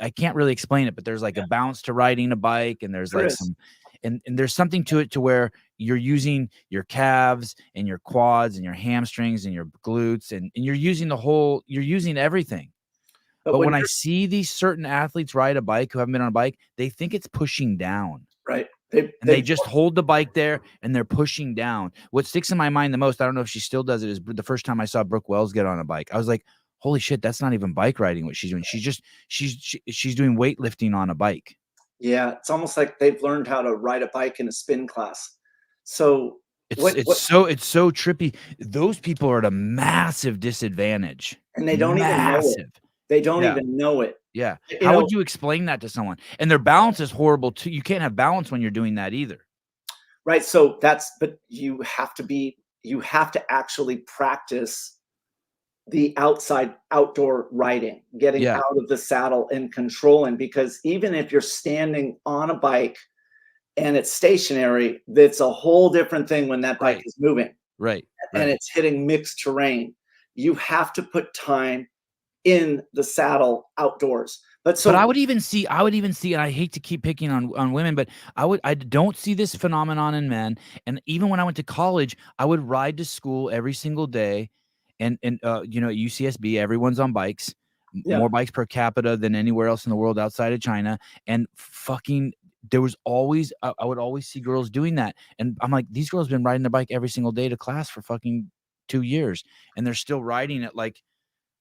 [SPEAKER 1] I can't really explain it, but there's like a bounce to riding a bike, and there's like some, and there's something to it to where you're using your calves and your quads and your hamstrings and your glutes, and you're using you're using everything. But when I see these certain athletes ride a bike who haven't been on a bike, they think it's pushing down.
[SPEAKER 2] Right.
[SPEAKER 1] They just hold the bike there and they're pushing down. What sticks in my mind the most, I don't know if she still does it, is the first time I saw Brooke Wells get on a bike. I was like, holy shit, that's not even bike riding what she's doing. She's doing weightlifting on a bike.
[SPEAKER 2] Yeah. It's almost like they've learned how to ride a bike in a spin class. So
[SPEAKER 1] It's
[SPEAKER 2] What
[SPEAKER 1] it's so it's so trippy. Those people are at a massive disadvantage.
[SPEAKER 2] and they don't even know it.
[SPEAKER 1] Massive.
[SPEAKER 2] They don't
[SPEAKER 1] Yeah,
[SPEAKER 2] even know it.
[SPEAKER 1] yeah.
[SPEAKER 2] You
[SPEAKER 1] How
[SPEAKER 2] know,
[SPEAKER 1] would you explain that to someone? And their balance is horrible too. You can't have balance when you're doing that either.
[SPEAKER 2] right? So but you have to actually practice the outdoor riding, getting
[SPEAKER 1] Yeah,
[SPEAKER 2] out of the saddle and controlling, because even if you're standing on a bike and it's stationary, that's a whole different thing when that bike
[SPEAKER 1] right,
[SPEAKER 2] is moving
[SPEAKER 1] right,
[SPEAKER 2] and
[SPEAKER 1] right.
[SPEAKER 2] it's hitting mixed terrain. You have to put time in the saddle outdoors. But
[SPEAKER 1] But
[SPEAKER 2] so
[SPEAKER 1] I would even see, and I hate to keep picking on women, but I don't see this phenomenon in men. And even when I went to college, I would ride to school every single day, and you know, at UCSB, everyone's on bikes,
[SPEAKER 2] yeah,
[SPEAKER 1] more bikes per capita than anywhere else in the world outside of China. And fucking, there was always I would always see girls doing that, and I'm like, these girls have been riding their bike every single day to class for fucking 2 years, and they're still riding it like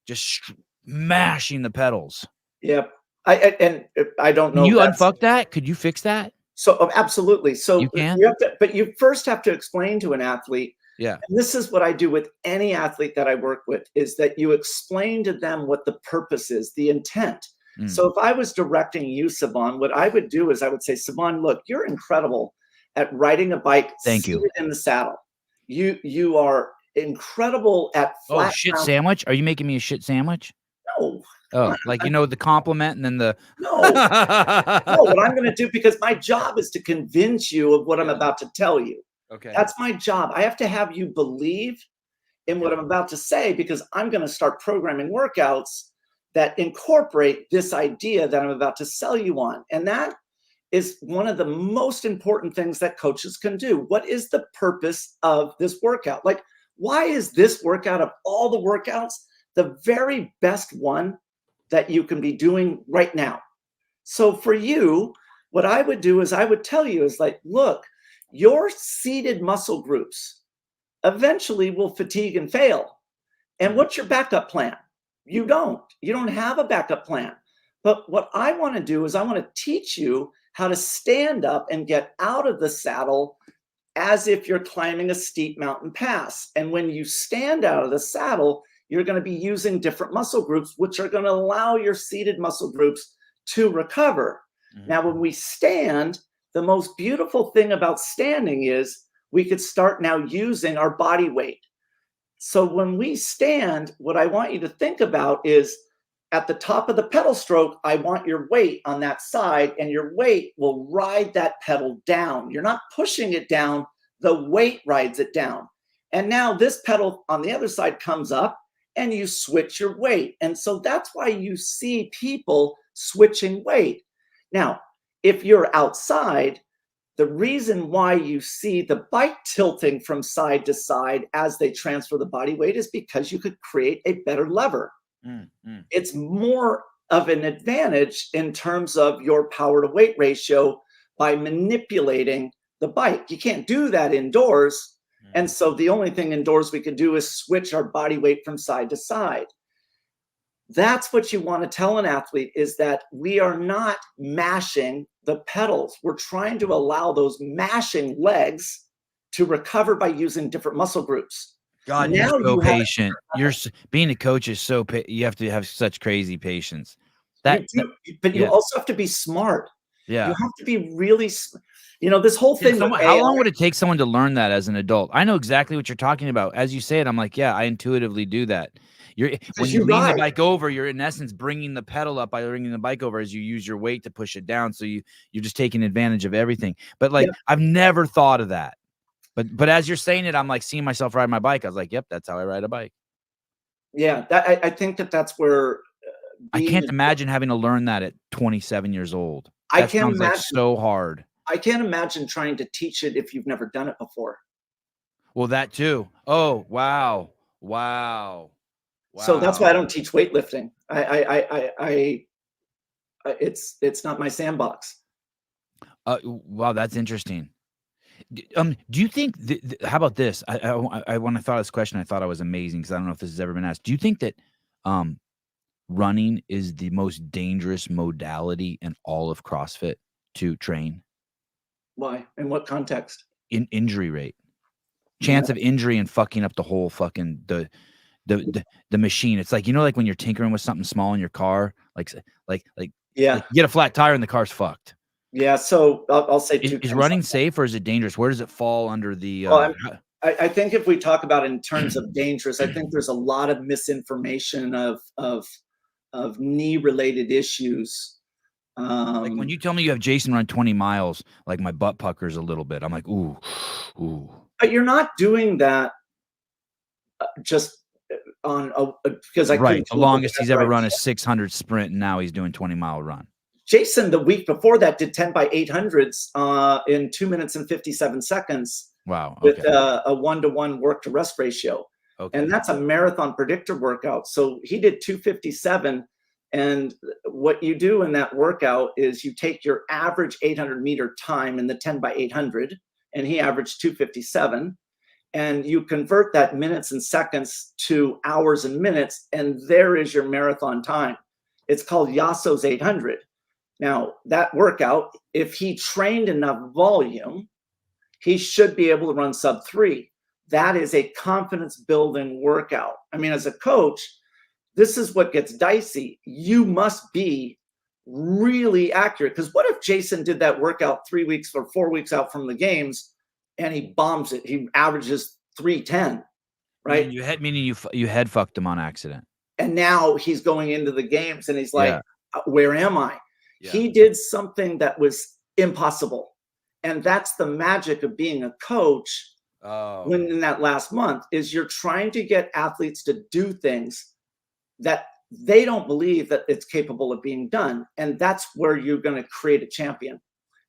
[SPEAKER 1] just mashing the pedals.
[SPEAKER 2] yeah. I don't
[SPEAKER 1] Can
[SPEAKER 2] know if
[SPEAKER 1] you
[SPEAKER 2] that's
[SPEAKER 1] unfuck that? Could you fix that?
[SPEAKER 2] so. Oh, absolutely.
[SPEAKER 1] You
[SPEAKER 2] So
[SPEAKER 1] can?
[SPEAKER 2] you have to, but you first have to explain to an athlete,
[SPEAKER 1] Yeah.
[SPEAKER 2] and this is what I do with any athlete that I work with, is that you explain to them what the purpose is, the intent.
[SPEAKER 1] Mm.
[SPEAKER 2] So if I was directing you, Saban, what I would do is I would say, Saban, look, you're incredible at riding a bike
[SPEAKER 1] Thank you.
[SPEAKER 2] seated in the saddle. You are incredible at
[SPEAKER 1] Oh,
[SPEAKER 2] flat
[SPEAKER 1] shit
[SPEAKER 2] ground.
[SPEAKER 1] sandwich? Are you making me a shit sandwich?
[SPEAKER 2] No, come on.
[SPEAKER 1] Oh, like, you know, the compliment and then the
[SPEAKER 2] No, no, what I'm gonna do, because my job is to convince you of what I'm
[SPEAKER 1] Yeah.
[SPEAKER 2] about to tell you.
[SPEAKER 1] Okay.
[SPEAKER 2] That's my job. I have to have you believe in what
[SPEAKER 1] Okay.
[SPEAKER 2] I'm about to say, because I'm gonna start programming workouts that incorporate this idea that I'm about to sell you on. And that is one of the most important things that coaches can do. What is the purpose of this workout? Like, why is this workout, of all the workouts, the very best one that you can be doing right now? So for you, what I would do is I would tell you is like, look, your seated muscle groups eventually will fatigue and fail. And
[SPEAKER 1] Mm.
[SPEAKER 2] what's your backup plan? You don't. You don't have a backup plan. But what I want to do is I want to teach you how to stand up and get out of the saddle as if you're climbing a steep mountain pass. And when you stand out of the saddle, you're going to be using different muscle groups, which are going to allow your seated muscle groups to recover.
[SPEAKER 1] Mhm.
[SPEAKER 2] Now, when we stand, the most beautiful thing about standing is we could start now using our body weight. So when we stand, what I want you to think about is, at the top of the pedal stroke, I want your weight on that side, and your weight will ride that pedal down. You're not pushing it down, the weight rides it down. And now this pedal on the other side comes up and you switch your weight. And so that's why you see people switching weight. Now, if you're outside, the reason why you see the bike tilting from side to side as they transfer the body weight is because you could create a better lever.
[SPEAKER 1] Mm, mm.
[SPEAKER 2] It's more of an advantage in terms of your power to weight ratio by manipulating the bike. You can't do that indoors. And
[SPEAKER 1] Mhm.
[SPEAKER 2] so the only thing indoors we can do is switch our body weight from side to side. That's what you want to tell an athlete, is that we are not mashing the pedals. We're trying to allow those mashing legs to recover by using different muscle groups.
[SPEAKER 1] God, you're
[SPEAKER 2] Now
[SPEAKER 1] so
[SPEAKER 2] you have
[SPEAKER 1] patient. Being a coach is so you have to have such crazy patience.
[SPEAKER 2] you
[SPEAKER 1] That
[SPEAKER 2] do, but you
[SPEAKER 1] Yeah,
[SPEAKER 2] also have to be smart. You
[SPEAKER 1] yeah.
[SPEAKER 2] have to be really, this whole
[SPEAKER 1] Can
[SPEAKER 2] thing with
[SPEAKER 1] someone How long
[SPEAKER 2] AI.
[SPEAKER 1] would it take someone to learn that as an adult? I know exactly what you're talking about. As you say it, I'm like, yeah, I intuitively do that. When
[SPEAKER 2] Because
[SPEAKER 1] you
[SPEAKER 2] you
[SPEAKER 1] lean the
[SPEAKER 2] ride.
[SPEAKER 1] bike over, you're in essence bringing the pedal up by bringing the bike over as you use your weight to push it down. So you're just taking advantage of everything. But like,
[SPEAKER 2] Yep.
[SPEAKER 1] I've never thought of that. But as you're saying it, I'm like seeing myself ride my bike. I was like, yep, that's how I ride a bike.
[SPEAKER 2] Yeah. I think that that's where
[SPEAKER 1] I
[SPEAKER 2] being,
[SPEAKER 1] can't imagine having to learn that at 27 years old.
[SPEAKER 2] I
[SPEAKER 1] That
[SPEAKER 2] can't
[SPEAKER 1] sounds like
[SPEAKER 2] imagine,
[SPEAKER 1] so hard.
[SPEAKER 2] I can't imagine trying to teach it if you've never done it before.
[SPEAKER 1] Well, that too. Oh, wow. Wow.
[SPEAKER 2] So that's why I
[SPEAKER 1] Wow.
[SPEAKER 2] don't teach weightlifting. It's not my sandbox.
[SPEAKER 1] Wow, that's interesting. Do you think how about this? When I thought of this question, I thought I was amazing because I don't know if this has ever been asked. Do you think that um running is the most dangerous modality in all of CrossFit to train
[SPEAKER 2] Why? In what context?
[SPEAKER 1] in injury rate? chance of injury and fucking up the whole fucking the machine. It's like, like when you're tinkering with something small in your car, like
[SPEAKER 2] Yeah.
[SPEAKER 1] you get a flat tire and the car's fucked.
[SPEAKER 2] Yeah. So I'll say
[SPEAKER 1] Is,
[SPEAKER 2] two
[SPEAKER 1] is
[SPEAKER 2] things.
[SPEAKER 1] running safe or is it dangerous? Where does it fall under the
[SPEAKER 2] Well, I think if we talk about in terms of dangerous, I think there's a lot of misinformation of knee related issues.
[SPEAKER 1] like when you tell me you have Jason run 20 miles, like my butt puckers a little bit. I'm like, ooh.
[SPEAKER 2] But you're not doing that just on because I
[SPEAKER 1] Right.
[SPEAKER 2] couldn't
[SPEAKER 1] The
[SPEAKER 2] come up with a
[SPEAKER 1] longest he's
[SPEAKER 2] better
[SPEAKER 1] ever run
[SPEAKER 2] idea.
[SPEAKER 1] is 600 sprint, and now he's doing 20-mile run.
[SPEAKER 2] Jason, the week before that, did 10 by 800s in 2 minutes and 57 seconds
[SPEAKER 1] Wow.
[SPEAKER 2] with
[SPEAKER 1] Okay.
[SPEAKER 2] a 1-to-1 work to rest ratio.
[SPEAKER 1] Okay.
[SPEAKER 2] And that's a marathon predictor workout. So he did 257. And what you do in that workout is you take your average 800-meter time in the 10 by 800, and he averaged 257. And you convert that minutes and seconds to hours and minutes, and there is your marathon time. It's called Yasso's 800. Now, that workout, if he trained enough volume, he should be able to run sub 3. That is a confidence building workout. I mean, as a coach, this is what gets dicey. You must be really accurate, because what if Jason did that workout 3 weeks or 4 weeks out from the games and he bombs it? He averages 310, right?
[SPEAKER 1] Meaning you head fucked him on accident.
[SPEAKER 2] And now he's going into the games and he's like,
[SPEAKER 1] Yeah.
[SPEAKER 2] where am I?
[SPEAKER 1] Yeah.
[SPEAKER 2] He did something that was impossible. And that's the magic of being a coach. When in that last month is you're trying to get athletes to do things that they don't believe that it's capable of being done. And that's where you're going to create a champion.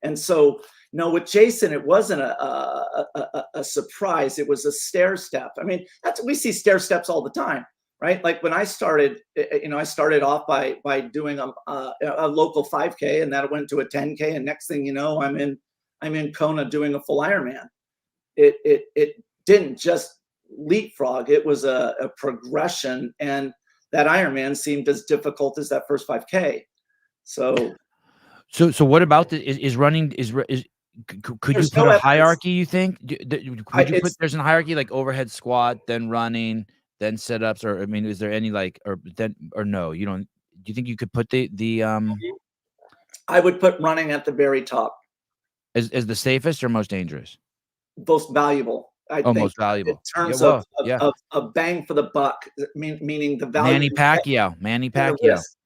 [SPEAKER 2] And so, no, with Jason, it wasn't a surprise. It was a stair step. I mean, we see stair steps all the time, right? Like when I started, I started off by doing a local 5K, and that went to a 10K. And next thing you know, I'm in Kona doing a full Ironman. It didn't just leapfrog. It was a progression, and that Ironman seemed as difficult as that first 5K. So
[SPEAKER 1] what about is running could you put a hierarchy, you think? Would you put there's a hierarchy like overhead squat, then running, then sit-ups, or I mean, is there any or no, you don't? Do you think you could put the
[SPEAKER 2] I would put running at the very top
[SPEAKER 1] as the safest or most dangerous?
[SPEAKER 2] Most valuable, I think,
[SPEAKER 1] most valuable.
[SPEAKER 2] in terms
[SPEAKER 1] of
[SPEAKER 2] bang for the buck, meaning the value.
[SPEAKER 1] Manny Pacquiao.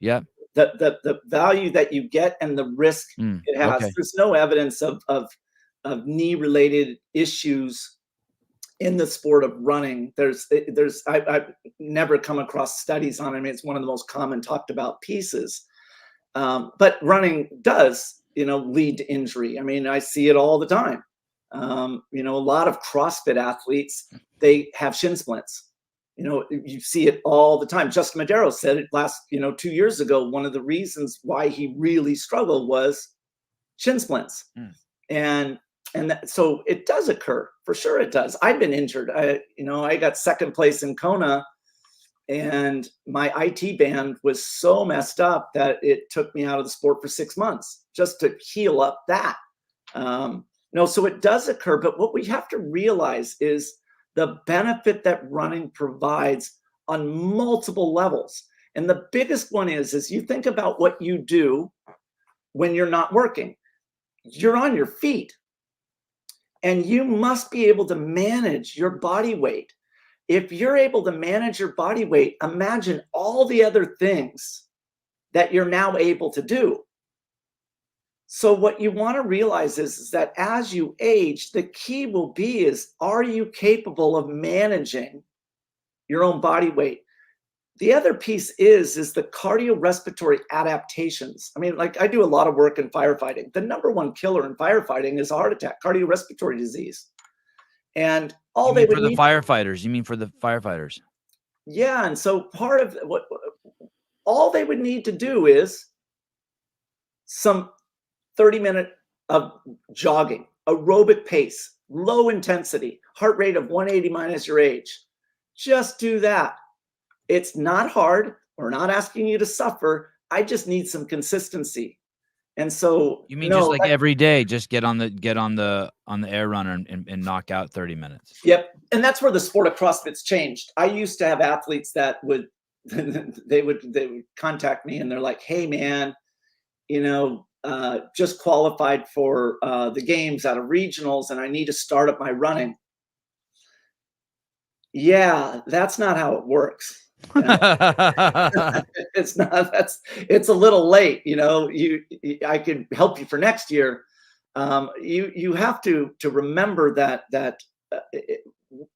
[SPEAKER 1] Yep.
[SPEAKER 2] The value that you get and the risk it has.
[SPEAKER 1] Okay.
[SPEAKER 2] There's no evidence of knee related issues in the sport of running. I've never come across studies on it. I mean, it's one of the most common talked about pieces. But running does, lead to injury. I mean, I see it all the time. A lot of CrossFit athletes, they have shin splints. You see it all the time. Justin Madero said it 2 years ago. One of the reasons why he really struggled was shin splints. So it does occur, for sure it does. I've been injured. I got second place in Kona, and my IT band was so messed up that it took me out of the sport for 6 months just to heal up that. So it does occur, but what we have to realize is the benefit that running provides on multiple levels. And the biggest one is you think about what you do when you're not working. You're on your feet, and you must be able to manage your body weight. If you're able to manage your body weight, imagine all the other things that you're now able to do. So what you want to realize is that as you age, the key will be are you capable of managing your own body weight? The other piece is the cardiorespiratory adaptations. I mean, like I do a lot of work in firefighting. The number one killer in firefighting is a heart attack, cardiorespiratory disease. And all they would need
[SPEAKER 1] firefighters. You mean for the firefighters?
[SPEAKER 2] Yeah, and so part of what all they would need to do is some 30-minute of jogging, aerobic pace, low intensity, heart rate of 180 minus your age. Just do that. It's not hard. We're not asking you to suffer. I just need some consistency. And so,
[SPEAKER 1] You mean just
[SPEAKER 2] no,
[SPEAKER 1] like every day, just get on the air runner and knock out 30 minutes?
[SPEAKER 2] yep. And that's where the sport of CrossFit's changed. I used to have athletes that would they would contact me and they're like, "Hey man, just qualified for the games out of regionals and I need to start up my running." Yeah, that's not how it works. Uh, it's not. It's a little late. I can help you for next year. You have to remember that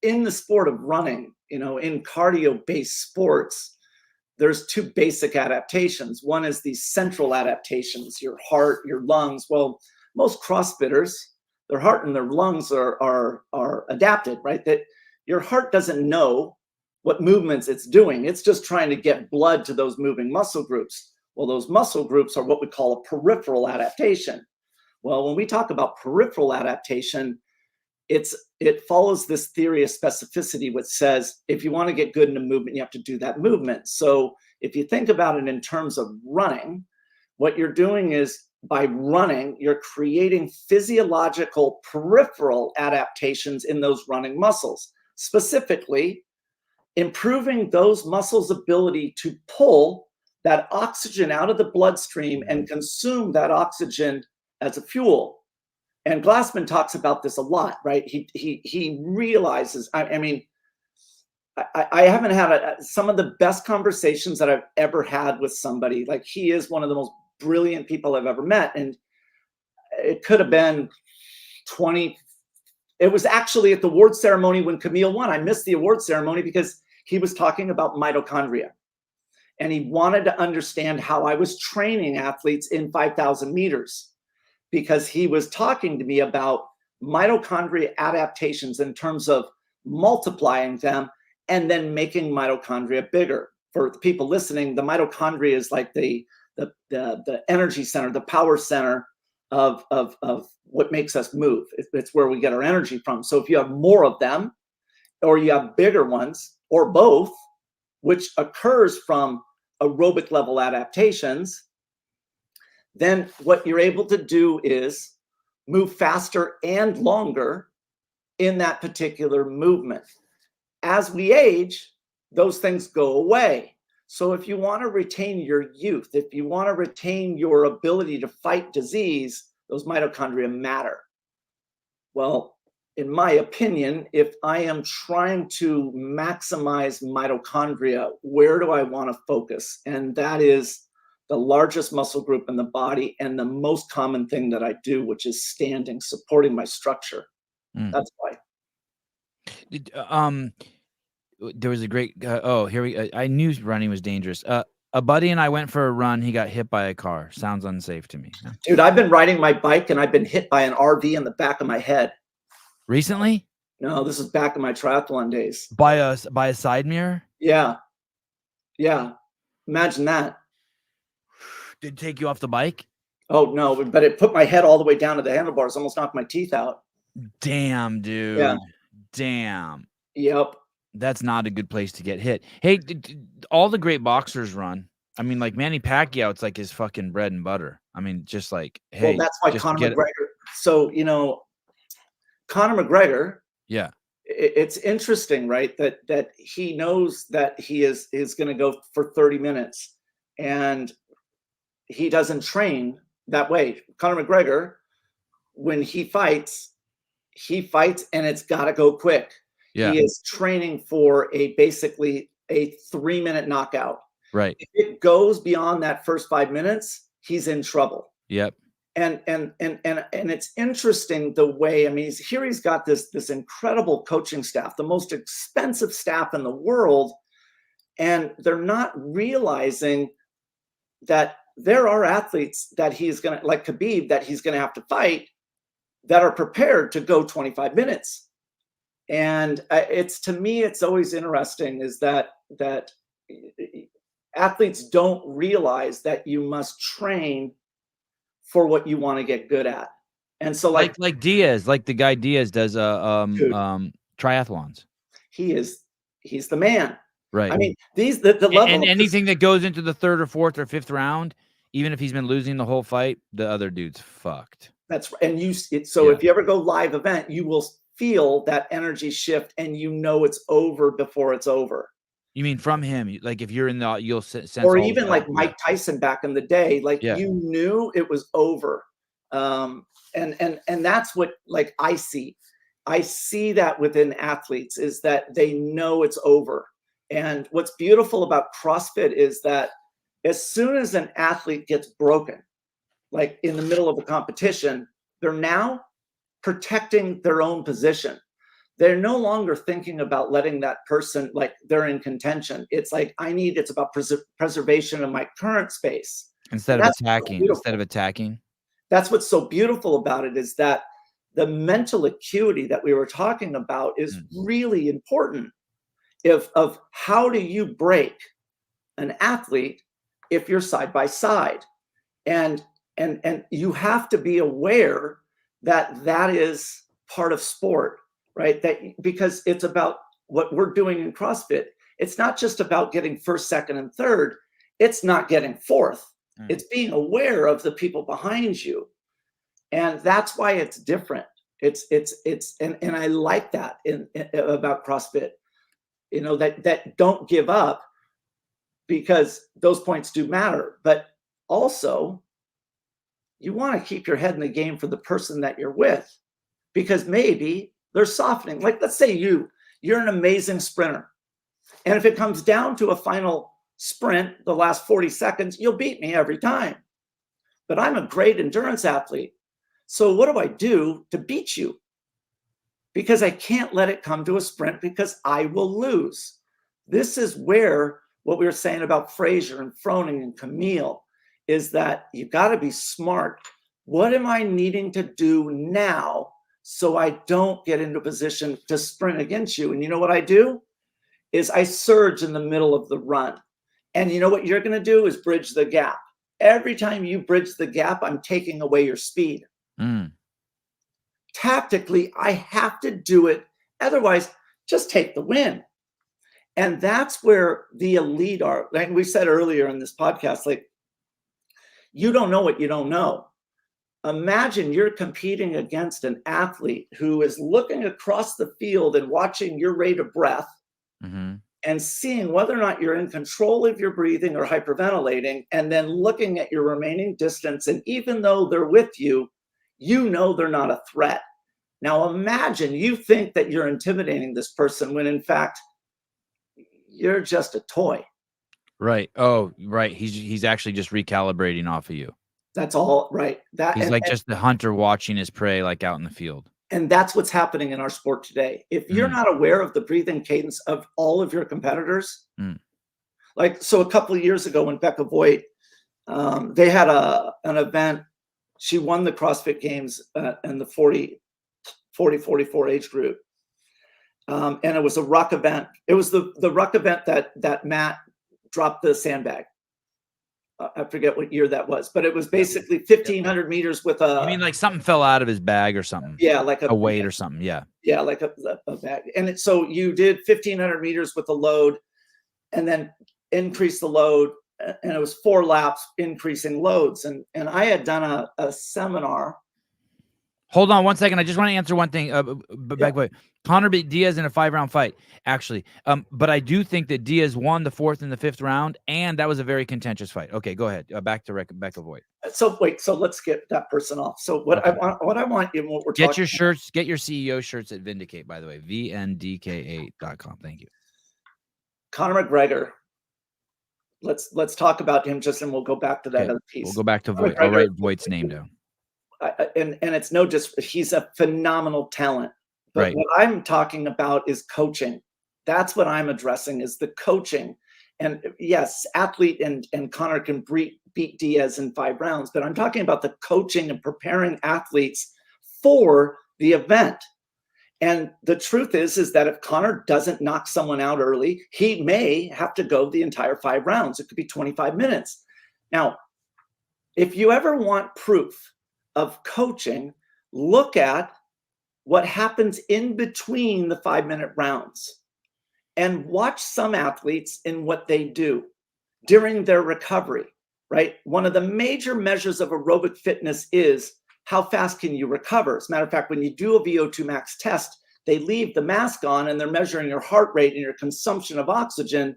[SPEAKER 2] in the sport of running, in cardio based sports, there's two basic adaptations. One is these central adaptations, your heart, your lungs. Well, most CrossFitters, their heart and their lungs are adapted, right? That your heart doesn't know what movements it's doing. It's just trying to get blood to those moving muscle groups. Well, those muscle groups are what we call a peripheral adaptation. Well, when we talk about peripheral adaptation, it follows this theory of specificity, which says if you want to get good in a movement, you have to do that movement. So if you think about it in terms of running, what you're doing is by running, you're creating physiological peripheral adaptations in those running muscles, specifically improving those muscles' ability to pull that oxygen out of the bloodstream and consume that oxygen as a fuel. And Glassman talks about this a lot, right? He realizes. I mean, I haven't had some of the best conversations that I've ever had with somebody. Like, he is one of the most brilliant people I've ever met, and it could have been 20. It was actually at the award ceremony when Camille won. I missed the award ceremony because he was talking about mitochondria, and he wanted to understand how I was training athletes in 5,000 meters, because he was talking to me about mitochondria adaptations in terms of multiplying them and then making mitochondria bigger. For the people listening, the mitochondria is like the energy center, the power center of what makes us move. It's where we get our energy from. So if you have more of them, or you have bigger ones, or both, which occurs from aerobic level adaptations, then what you're able to do is move faster and longer in that particular movement. As we age, those things go away. So if you want to retain your youth, if you want to retain your ability to fight disease, those mitochondria matter. Well, in my opinion, if I am trying to maximize mitochondria, where do I want to focus? And that is the largest muscle group in the body and the most common thing that I do, which is standing, supporting my structure. That's why.
[SPEAKER 1] There was a great I knew running was dangerous. A buddy and I went for a run. He got hit by a car. Sounds unsafe to me.
[SPEAKER 2] Dude, I've been riding my bike and I've been hit by an RV in the back of my head.
[SPEAKER 1] Recently?
[SPEAKER 2] No, this is back in my triathlon days.
[SPEAKER 1] By a side mirror?
[SPEAKER 2] Yeah. Imagine that.
[SPEAKER 1] Did it take you off the bike?
[SPEAKER 2] Oh no, but it put my head all the way down to the handlebars, almost knocked my teeth out.
[SPEAKER 1] Damn, dude.
[SPEAKER 2] Yeah.
[SPEAKER 1] Damn.
[SPEAKER 2] Yep.
[SPEAKER 1] That's not a good place to get hit. Hey, all the great boxers run. I mean, like Manny Pacquiao, it's like his fucking bread and butter. I mean, just like, hey.
[SPEAKER 2] Well, that's why Conor McGregor. So, Conor McGregor.
[SPEAKER 1] Yeah.
[SPEAKER 2] It's interesting, right? That he knows that he is going to go for 30 minutes, and he doesn't train that way. Conor McGregor, when he fights and it's got to go quick. Yeah. He is training for basically a 3-minute knockout.
[SPEAKER 1] Right.
[SPEAKER 2] If it goes beyond that first 5 minutes, he's in trouble.
[SPEAKER 1] Yep.
[SPEAKER 2] And it's interesting the way, I mean, he's got this incredible coaching staff, the most expensive staff in the world, and they're not realizing that there are athletes that he's going to, like Khabib, that he's going to have to fight, that are prepared to go 25 minutes. And to me, it's always interesting is that athletes don't realize that you must train for what you want to get good at. And so like
[SPEAKER 1] Diaz, like the guy Diaz does triathlons.
[SPEAKER 2] He's the man.
[SPEAKER 1] Right.
[SPEAKER 2] I mean, the level
[SPEAKER 1] and anything that goes into the 3rd or 4th or 5th round, even if he's been losing the whole fight, the other dude's fucked.
[SPEAKER 2] That's right. And if you ever go live event, you will feel that energy shift, and it's over before it's over.
[SPEAKER 1] You mean from him? Like if you're in the, you'll sense
[SPEAKER 2] Or
[SPEAKER 1] all
[SPEAKER 2] even like Mike Tyson back in the day, like you knew it was over. And that's what like I see that within athletes, is that they know it's over. And what's beautiful about CrossFit is that as soon as an athlete gets broken, like in the middle of a competition, they're now protecting their own position. They're no longer thinking about letting that person, like they're in contention. It's like, it's about preservation of my current space.
[SPEAKER 1] Instead of attacking.
[SPEAKER 2] That's what's so beautiful about it, is that the mental acuity that we were talking about is really important. Of how do you break an athlete if you're side by side? And you have to be aware that is part of sport, right? Because it's about what we're doing in CrossFit. It's not just about getting first, second, and third. It's not getting fourth. It's being aware of the people behind you. And that's why it's different. And I like that about CrossFit, that don't give up, because those points do matter. But also, you want to keep your head in the game for the person that you're with, because maybe they're softening. Like, let's say you're an amazing sprinter, and if it comes down to a final sprint, the last 40 seconds, you'll beat me every time. But I'm a great endurance athlete. So what do I do to beat you? Because I can't let it come to a sprint, because I will lose. This is where what we were saying about Fraser and Froning and Camille is that you got to be smart. What am I needing to do now so I don't get into a position to sprint against you? And you know what I do? Is I surge in the middle of the run. And you know what you're going to do is bridge the gap. Every time you bridge the gap, I'm taking away your speed. Tactically, I have to do it. Otherwise, just take the win. And that's where the elite are. Like we said earlier in this podcast, like, you don't know what you don't know. Imagine you're competing against an athlete who is looking across the field and watching your rate of breath and seeing whether or not you're in control of your breathing or hyperventilating, and then looking at your remaining distance. And even though they're with you, they're not a threat. Now imagine you think that you're intimidating this person when in fact you're just a toy.
[SPEAKER 1] Right. Oh, right. He's actually just recalibrating off of you.
[SPEAKER 2] That's all right.
[SPEAKER 1] He's just the hunter watching his prey, like out in the field.
[SPEAKER 2] And that's what's happening in our sport today. If you're not aware of the breathing cadence of all of your competitors, like, so a couple of years ago when Becca Voigt, they had an event. She won the CrossFit Games in the 40-44 age group. And it was a ruck event. It was the ruck event that Matt dropped the sandbag. I forget what year that was, but it was basically 1,500 meters with a...
[SPEAKER 1] You mean like something fell out of his bag or something?
[SPEAKER 2] Yeah, like
[SPEAKER 1] a weight or something, yeah.
[SPEAKER 2] Yeah, like a bag. And so you did 1,500 meters with a load, and then increase the load, and it was 4 laps increasing loads. And I had done a seminar.
[SPEAKER 1] Hold on 1 second. I just want to answer one thing. Conor beat Diaz in a 5-round fight, actually. But I do think that Diaz won the 4th and the 5th round, and that was a very contentious fight. Okay, go ahead. Back to Becca Voigt.
[SPEAKER 2] So let's get that person off. So what I want, and what we're
[SPEAKER 1] talking your shirts, get your CEO shirts at Vindicate, by the way, vndka.com. Thank you.
[SPEAKER 2] Conor McGregor. Let's talk about him just, and we'll go back to that other piece.
[SPEAKER 1] We'll go back to Voigt. I'll write Voigt's name down.
[SPEAKER 2] And it's he's a phenomenal talent. But what I'm talking about is coaching. That's what I'm addressing, is the coaching. And yes, athlete and Conor can beat Diaz in 5 rounds, but I'm talking about the coaching and preparing athletes for the event. And the truth is that if Conor doesn't knock someone out early, he may have to go the entire 5 rounds. It could be 25 minutes. Now, if you ever want proof of coaching, look at what happens in between the 5-minute rounds and watch some athletes in what they do during their recovery. right? One of the major measures of aerobic fitness is how fast can you recover? As a matter of fact, when you do a VO2 max test, they leave the mask on and they're measuring your heart rate and your consumption of oxygen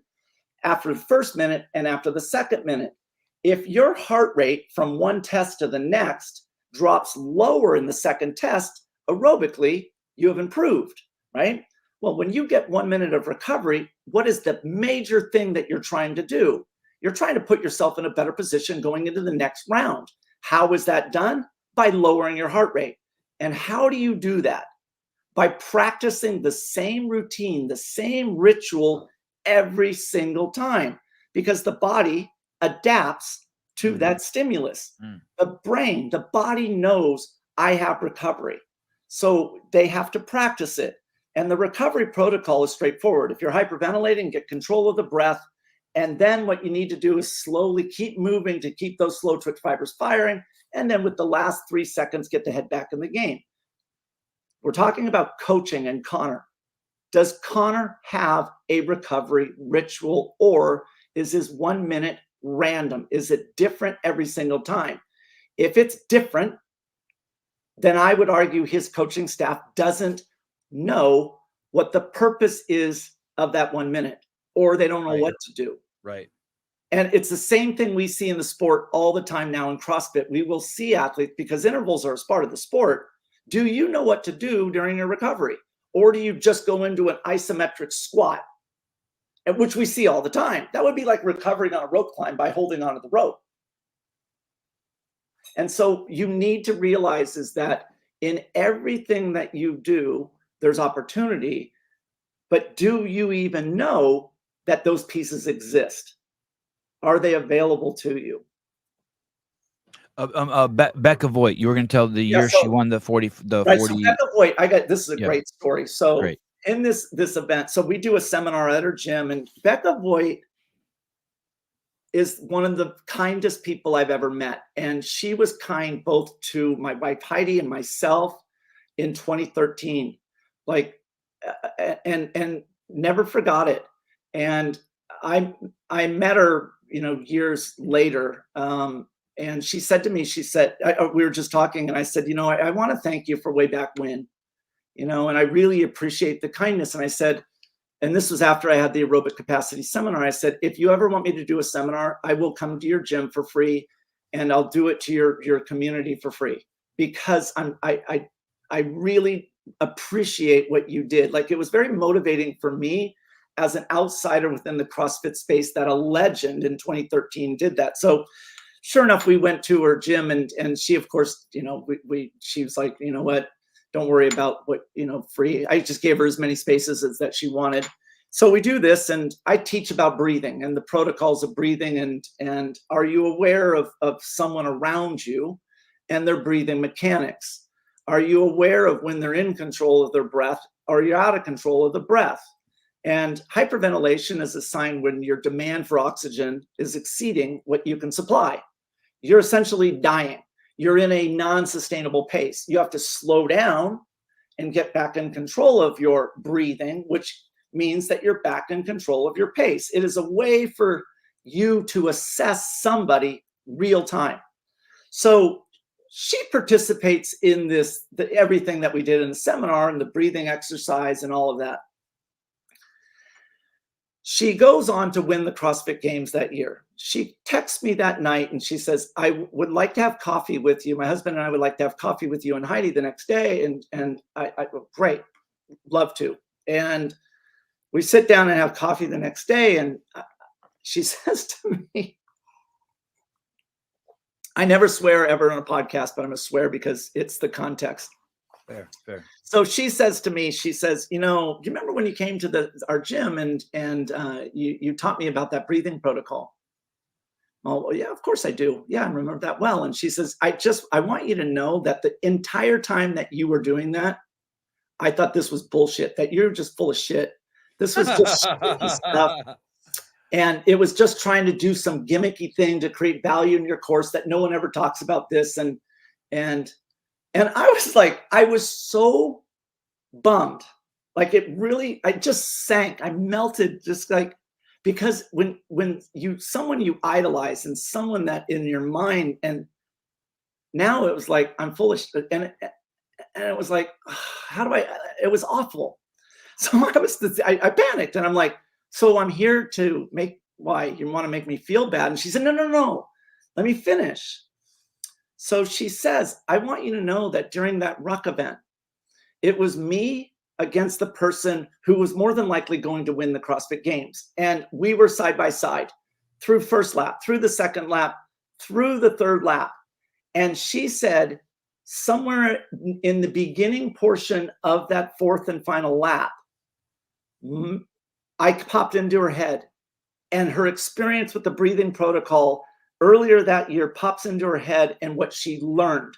[SPEAKER 2] after the first minute and after the second minute. If your heart rate from one test to the next drops lower in the second test, aerobically, you have improved, right? Well, when you get 1 minute of recovery, what is the major thing that you're trying to do? You're trying to put yourself in a better position going into the next round. How is that done? By lowering your heart rate. And how do you do that? By practicing the same routine, the same ritual every single time, because the body adapts to that stimulus. The brain, the body knows I have recovery. So they have to practice it. And the recovery protocol is straightforward. If you're hyperventilating, get control of the breath. And then what you need to do is slowly keep moving to keep those slow twitch fibers firing. And then with the last 3 seconds, get the head back in the game. We're talking about coaching and Connor. Does Connor have a recovery ritual, or is his 1 minute random? Is it different every single time? If it's different, then I would argue his coaching staff doesn't know what the purpose is of that 1 minute, or they don't know what to do.
[SPEAKER 1] Right.
[SPEAKER 2] And it's the same thing we see in the sport all the time now in CrossFit. We will see athletes, because intervals are a part of the sport. Do you know what to do during your recovery? Or do you just go into an isometric squat, which we see all the time? That would be like recovering on a rope climb by holding onto the rope. And so you need to realize is that in everything that you do, there's opportunity, but do you even know that those pieces exist? Are they available to you?
[SPEAKER 1] Becca Voigt, you were going to tell the year she won the 40.
[SPEAKER 2] Right. So Becca Voigt, this is a great story. So
[SPEAKER 1] Great.
[SPEAKER 2] in this event, so we do a seminar at her gym, and Becca Voigt is one of the kindest people I've ever met. And she was kind both to my wife Heidi and myself in 2013, like, and never forgot it. And I met her, years later. And she said to me, we were just talking, and I said, I want to thank you for way back when, and I really appreciate the kindness. And I said, and this was after I had the aerobic capacity seminar, I said, if you ever want me to do a seminar, I will come to your gym for free, and I'll do it to your community for free, because I really appreciate what you did. Like, it was very motivating for me as an outsider within the CrossFit space that a legend in 2013 did that. So sure enough, we went to her gym, and she, of course, she was like, you know what, don't worry about what, free. I just gave her as many spaces as that she wanted. So we do this, and I teach about breathing and the protocols of breathing. And are you aware of someone around you and their breathing mechanics? Are you aware of when they're in control of their breath, or you're out of control of the breath? And hyperventilation is a sign when your demand for oxygen is exceeding what you can supply. You're essentially dying. You're in a non-sustainable pace. You have to slow down and get back in control of your breathing, which means that you're back in control of your pace. It is a way for you to assess somebody real time. So she participates in everything that we did in the seminar, and the breathing exercise and all of that. She goes on to win the CrossFit Games that year. She texts me that night, and she says, I would like to have coffee with you. My husband and I would like to have coffee with you and Heidi the next day. And I go, great, love to. And we sit down and have coffee the next day. And she says to me, I never swear ever on a podcast, but I'm going to swear because it's the context.
[SPEAKER 1] Fair.
[SPEAKER 2] So she says to me, do you remember when you came to our gym and you taught me about that breathing protocol? Oh, well, yeah, of course I do. Yeah, I remember that well. And she says, I want you to know that the entire time that you were doing that, I thought this was bullshit, that you're just full of shit. This was just stuff. And it was just trying to do some gimmicky thing to create value in your course, that no one ever talks about this. And I was like, I was so bummed. Like, I just sank. I melted, just like, because when someone you idolize and someone that in your mind, and now it was like I'm foolish, and it was like, how do I? It was awful. So I panicked, and I'm like, so I'm here to make, why you want to make me feel bad? And she said, no, no, no, let me finish. So she says, I want you to know that during that ruck event, it was me against the person who was more than likely going to win the CrossFit Games. And we were side by side through first lap, through the second lap, through the third lap. And she said, somewhere in the beginning portion of that fourth and final lap, I popped into her head, and her experience with the breathing protocol earlier that year pops into her head and what she learned.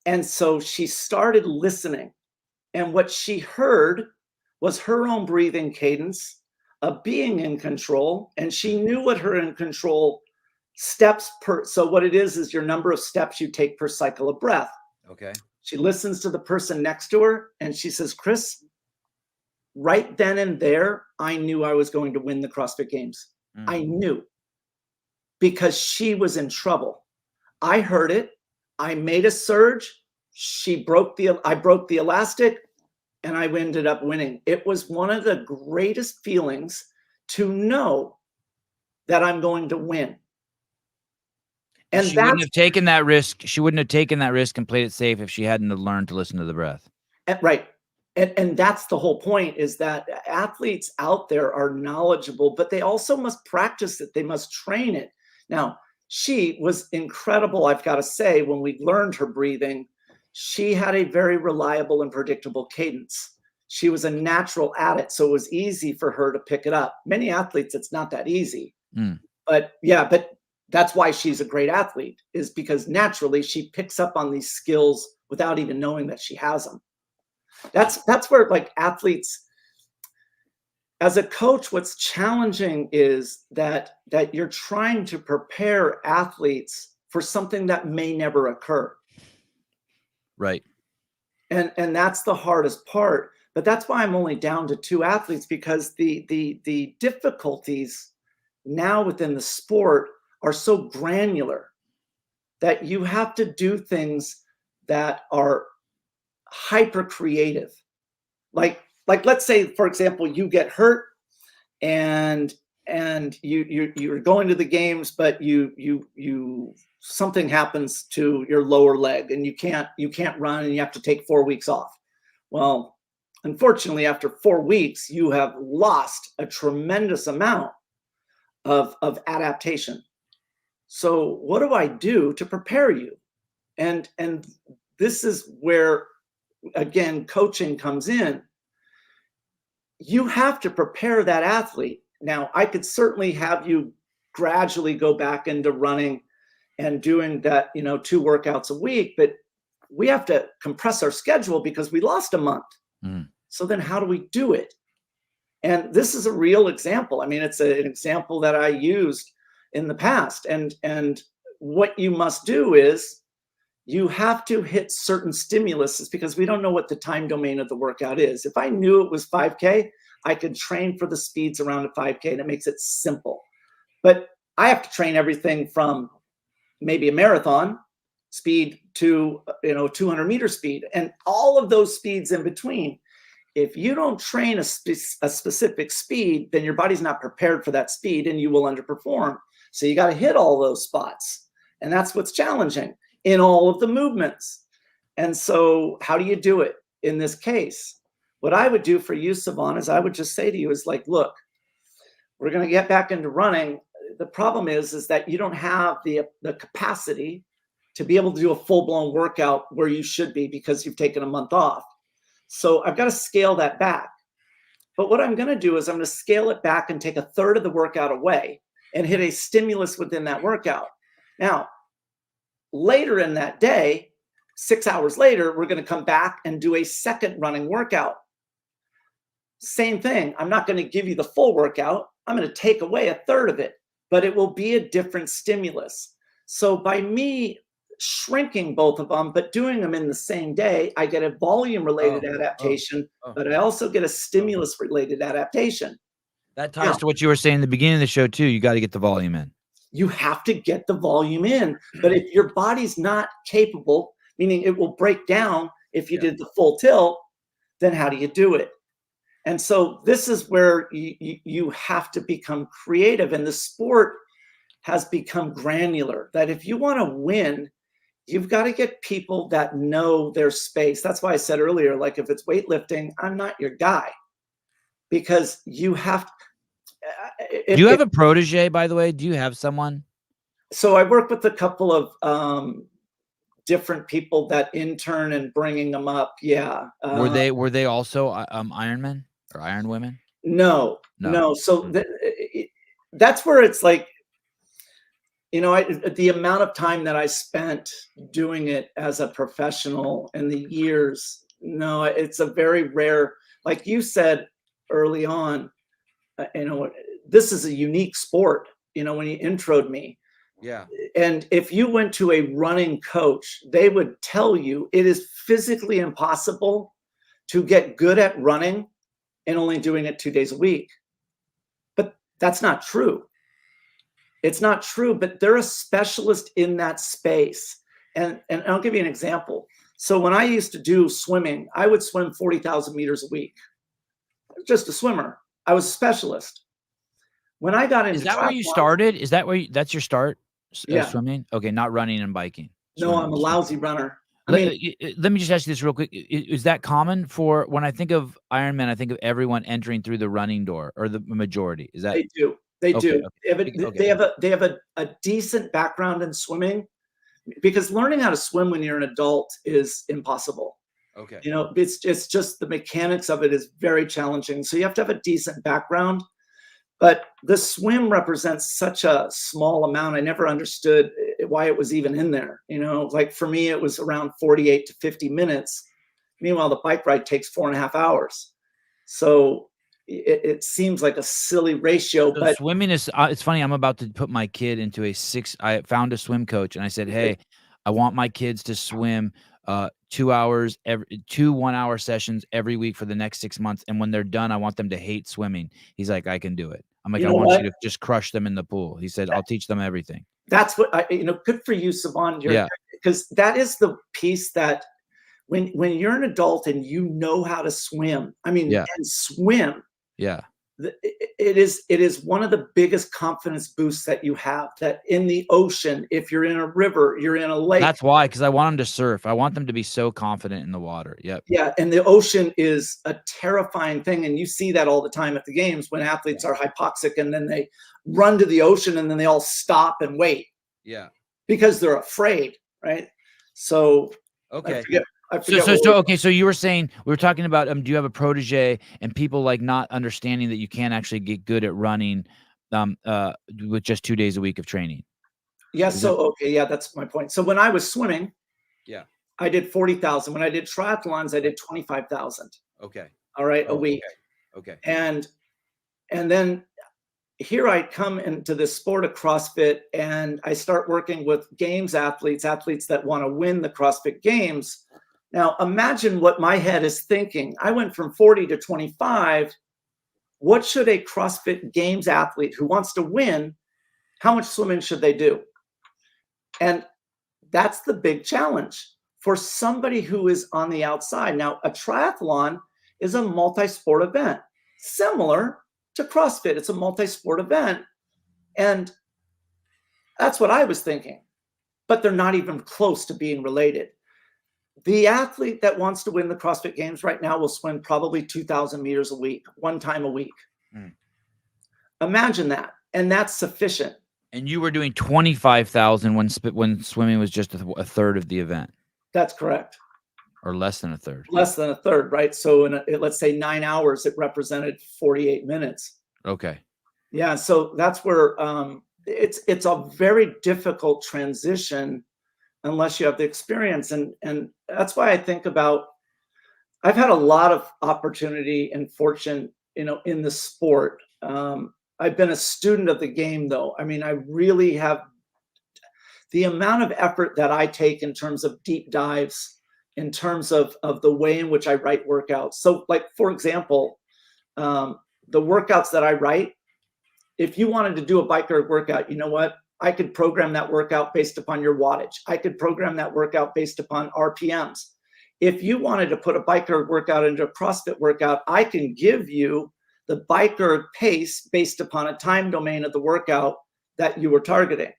[SPEAKER 2] And so she started listening. And what she heard was her own breathing cadence of being in control. And she knew what her in control steps per. So what it is your number of steps you take per cycle of breath.
[SPEAKER 1] Okay.
[SPEAKER 2] She listens to the person next to her and she says, Chris, right then and there, I knew I was going to win the CrossFit Games. I knew, because she was in trouble. I heard it. I made a surge. I broke the elastic, and I ended up winning. It was one of the greatest feelings to know that I'm going to win. And
[SPEAKER 1] she wouldn't have taken that risk. She wouldn't have taken that risk and played it safe if she hadn't learned to listen to the breath.
[SPEAKER 2] Right. And that's the whole point, is that athletes out there are knowledgeable, but they also must practice it. They must train it. Now, she was incredible, I've got to say, when we learned her breathing. She had a very reliable and predictable cadence. She was a natural at it, so it was easy for her to pick it up. Many athletes, it's not that easy. But that's why she's a great athlete, is because naturally she picks up on these skills without even knowing that she has them. That's where, like, athletes, as a coach, what's challenging is that you're trying to prepare athletes for something that may never occur.
[SPEAKER 1] Right.
[SPEAKER 2] And that's the hardest part. But that's why I'm only down to 2 athletes, because the difficulties now within the sport are so granular that you have to do things that are hyper creative. Like let's say, for example, you get hurt and you're going to the games, but you something happens to your lower leg and you can't run, and you have to take 4 weeks off. Well, unfortunately, after 4 weeks, you have lost a tremendous amount of adaptation. So what do I do to prepare you? And this is where, again, coaching comes in. You have to prepare that athlete. Now, I could certainly have you gradually go back into running and doing that, 2 workouts a week, but we have to compress our schedule because we lost a month. So then how do we do it? And this is a real example. I mean, it's an example that I used in the past. And what you must do is you have to hit certain stimuluses, because we don't know what the time domain of the workout is. If I knew it was 5K, I could train for the speeds around a 5K, and it makes it simple. But I have to train everything from maybe a marathon speed to 200-meter speed, and all of those speeds in between. If you don't train a specific speed, then your body's not prepared for that speed, and you will underperform. So you got to hit all those spots, and that's what's challenging in all of the movements. And so how do you do it in this case? What I would do for you, Savon, is I would just say to you is like, look, we're going to get back into running. The problem is that you don't have the capacity to be able to do a full-blown workout where you should be, because you've taken a month off. So I've got to scale that back. But what I'm going to do is I'm going to scale it back and take a third of the workout away and hit a stimulus within that workout. Now, later in that day, 6 hours later, we're going to come back and do a second running workout. Same thing. I'm not going to give you the full workout. I'm going to take away a third of it, but it will be a different stimulus. So by me shrinking both of them, but doing them in the same day, I get a volume related adaptation, but I also get a stimulus related adaptation.
[SPEAKER 1] That
[SPEAKER 2] Now,
[SPEAKER 1] ties to what you were saying in the beginning of the show too. You got to get the volume in.
[SPEAKER 2] you have to get the volume in, but if your body's not capable, meaning it will break down if you did the full tilt, then how do you do it? And so this is where you have to become creative, and the sport has become granular, that if you want to win, you've got to get people that know their space. That's why I said earlier, like if it's weightlifting, I'm not your guy, because you have to,
[SPEAKER 1] Do you have a protege, by the way? Do you have someone?
[SPEAKER 2] so I work with a couple of different people that intern and bringing them up. Yeah.
[SPEAKER 1] Were they also Ironmen or Iron Women?
[SPEAKER 2] No,
[SPEAKER 1] No.
[SPEAKER 2] no. So that's where it's like, the amount of time that I spent doing it as a professional and the years, no, it's a very rare, like you said early on, this is a unique sport, when you introed me.
[SPEAKER 1] Yeah.
[SPEAKER 2] And if you went to a running coach, they would tell you it is physically impossible to get good at running and only doing it 2 days a week. But that's not true. It's not true, but they're a specialist in that space. And I'll give you an example. So when I used to do swimming, I would swim 40,000 meters a week. Just a swimmer. I was a specialist. When I got into
[SPEAKER 1] Is that where you started? Is that where that's your start?
[SPEAKER 2] Yeah.
[SPEAKER 1] Swimming? Okay, not running and biking.
[SPEAKER 2] No, I'm a lousy runner.
[SPEAKER 1] Let me just ask you this real quick. Is that common for when I think of Ironman, I think of everyone entering through the running door, or the majority? Is that
[SPEAKER 2] They do. They
[SPEAKER 1] okay,
[SPEAKER 2] do.
[SPEAKER 1] okay.
[SPEAKER 2] They have a decent background in swimming, because learning how to swim when you're an adult is impossible.
[SPEAKER 1] Okay.
[SPEAKER 2] It's just the mechanics of it is very challenging. So you have to have a decent background. But the swim represents such a small amount. I never understood why it was even in there. Like for me, it was around 48 to 50 minutes. Meanwhile, the bike ride takes 4.5 hours. So it seems like a silly ratio.
[SPEAKER 1] So
[SPEAKER 2] but
[SPEAKER 1] swimming is, it's funny. I'm about to put my kid into I found a swim coach and I said, hey, I want my kids to swim 2 hours, two 1-hour sessions every week for the next 6 months. And when they're done, I want them to hate swimming. He's like, I can do it. I'm like, I want you to just crush them in the pool. He said, I'll teach them everything.
[SPEAKER 2] That's what good for you, Savon. Because that is the piece that when you're an adult and you know how to swim, and swim.
[SPEAKER 1] Yeah.
[SPEAKER 2] It is one of the biggest confidence boosts that you have, that in the ocean, if you're in a river, you're in a lake.
[SPEAKER 1] That's why, because I want them to surf. I want them to be so confident in the water. Yep.
[SPEAKER 2] Yeah. And the ocean is a terrifying thing. And you see that all the time at the games when athletes are hypoxic and then they run to the ocean and then they all stop and wait.
[SPEAKER 1] Yeah.
[SPEAKER 2] Because they're afraid. Right. So
[SPEAKER 1] okay.
[SPEAKER 2] I forget
[SPEAKER 1] So you were saying, we were talking about, do you have a protege, and people like not understanding that you can't actually get good at running with just 2 days a week of training?
[SPEAKER 2] Yeah. That's my point. So when I was swimming, I did 40,000. When I did triathlons, I did 25,000.
[SPEAKER 1] Okay.
[SPEAKER 2] All right. A week.
[SPEAKER 1] Okay.
[SPEAKER 2] And then here I come into this sport of CrossFit, and I start working with games athletes that want to win the CrossFit Games. Now, imagine what my head is thinking. I went from 40 to 25. What should a CrossFit Games athlete who wants to win, how much swimming should they do? And that's the big challenge for somebody who is on the outside. Now, a triathlon is a multi-sport event, similar to CrossFit. It's a multi-sport event. And that's what I was thinking. But they're not even close to being related. The athlete that wants to win the CrossFit Games right now will swim probably 2,000 meters a week, one time a week. Imagine that. And that's sufficient.
[SPEAKER 1] And you were doing 25,000 when swimming was just a third of the event.
[SPEAKER 2] That's correct.
[SPEAKER 1] Or less than a third.
[SPEAKER 2] Less than a third, right? So let's say 9 hours, it represented 48 minutes.
[SPEAKER 1] Okay.
[SPEAKER 2] Yeah. So that's where it's a very difficult transition unless you have the experience. And that's why I think about, I've had a lot of opportunity and fortune, in the sport. I've been a student of the game, though. I really have the amount of effort that I take in terms of deep dives, in terms of the way in which I write workouts. So like, for example, the workouts that I write, if you wanted to do a bike or workout, you know what? I could program that workout based upon your wattage. I could program that workout based upon RPMs. If you wanted to put a biker workout into a CrossFit workout, I can give you the biker pace based upon a time domain of the workout that you were targeting.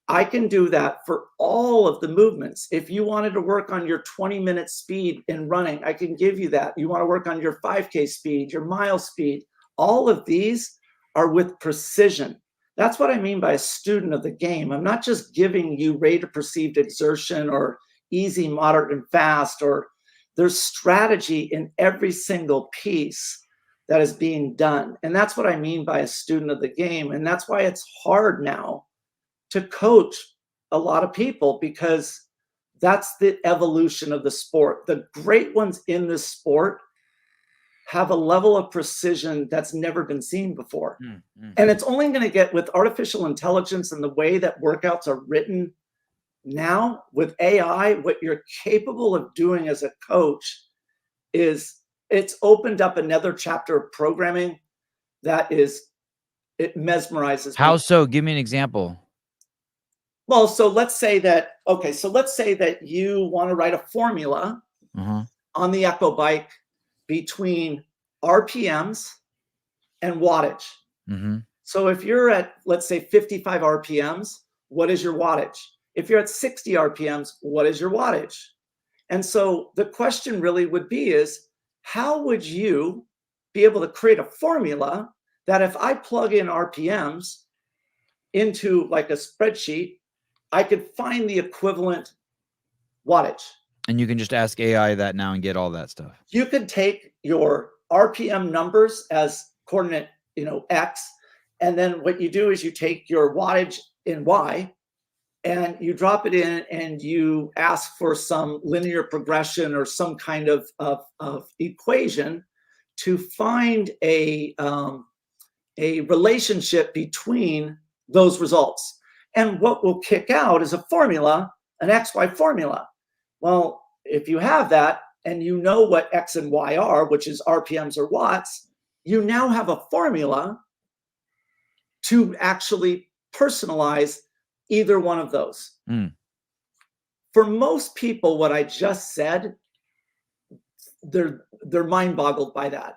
[SPEAKER 2] I can do that for all of the movements. If you wanted to work on your 20-minute speed in running, I can give you that. You want to work on your 5K speed, your mile speed. All of these are with precision. That's what I mean by a student of the game. I'm not just giving you rate of perceived exertion or easy, moderate, and fast, or there's strategy in every single piece that is being done. And that's what I mean by a student of the game. And that's why it's hard now to coach a lot of people, because that's the evolution of the sport. The great ones in this sport have a level of precision that's never been seen before. And it's only going to get, with artificial intelligence and the way that workouts are written now with AI, what you're capable of doing as a coach is, it's opened up another chapter of programming that is, it mesmerizes
[SPEAKER 1] How
[SPEAKER 2] people.
[SPEAKER 1] so? Give me an example.
[SPEAKER 2] Well, so let's say that, okay, so let's say that you want to write a formula on the Echo Bike between RPMs and wattage. So if you're at, let's say, 55 RPMs, what is your wattage? If you're at 60 RPMs, what is your wattage? And so the question really would be is, how would you be able to create a formula that if I plug in RPMs into like a spreadsheet, I could find the equivalent wattage?
[SPEAKER 1] And you can just ask AI that now and get all that stuff.
[SPEAKER 2] You could take your RPM numbers as coordinate, X, and then what you do is you take your wattage in Y and you drop it in and you ask for some linear progression or some kind of equation to find a relationship between those results. And what will kick out is a formula, an XY formula. Well, if you have that and you know what X and Y are, which is RPMs or watts, you now have a formula to actually personalize either one of those. For most people, what I just said, they're mind boggled by that.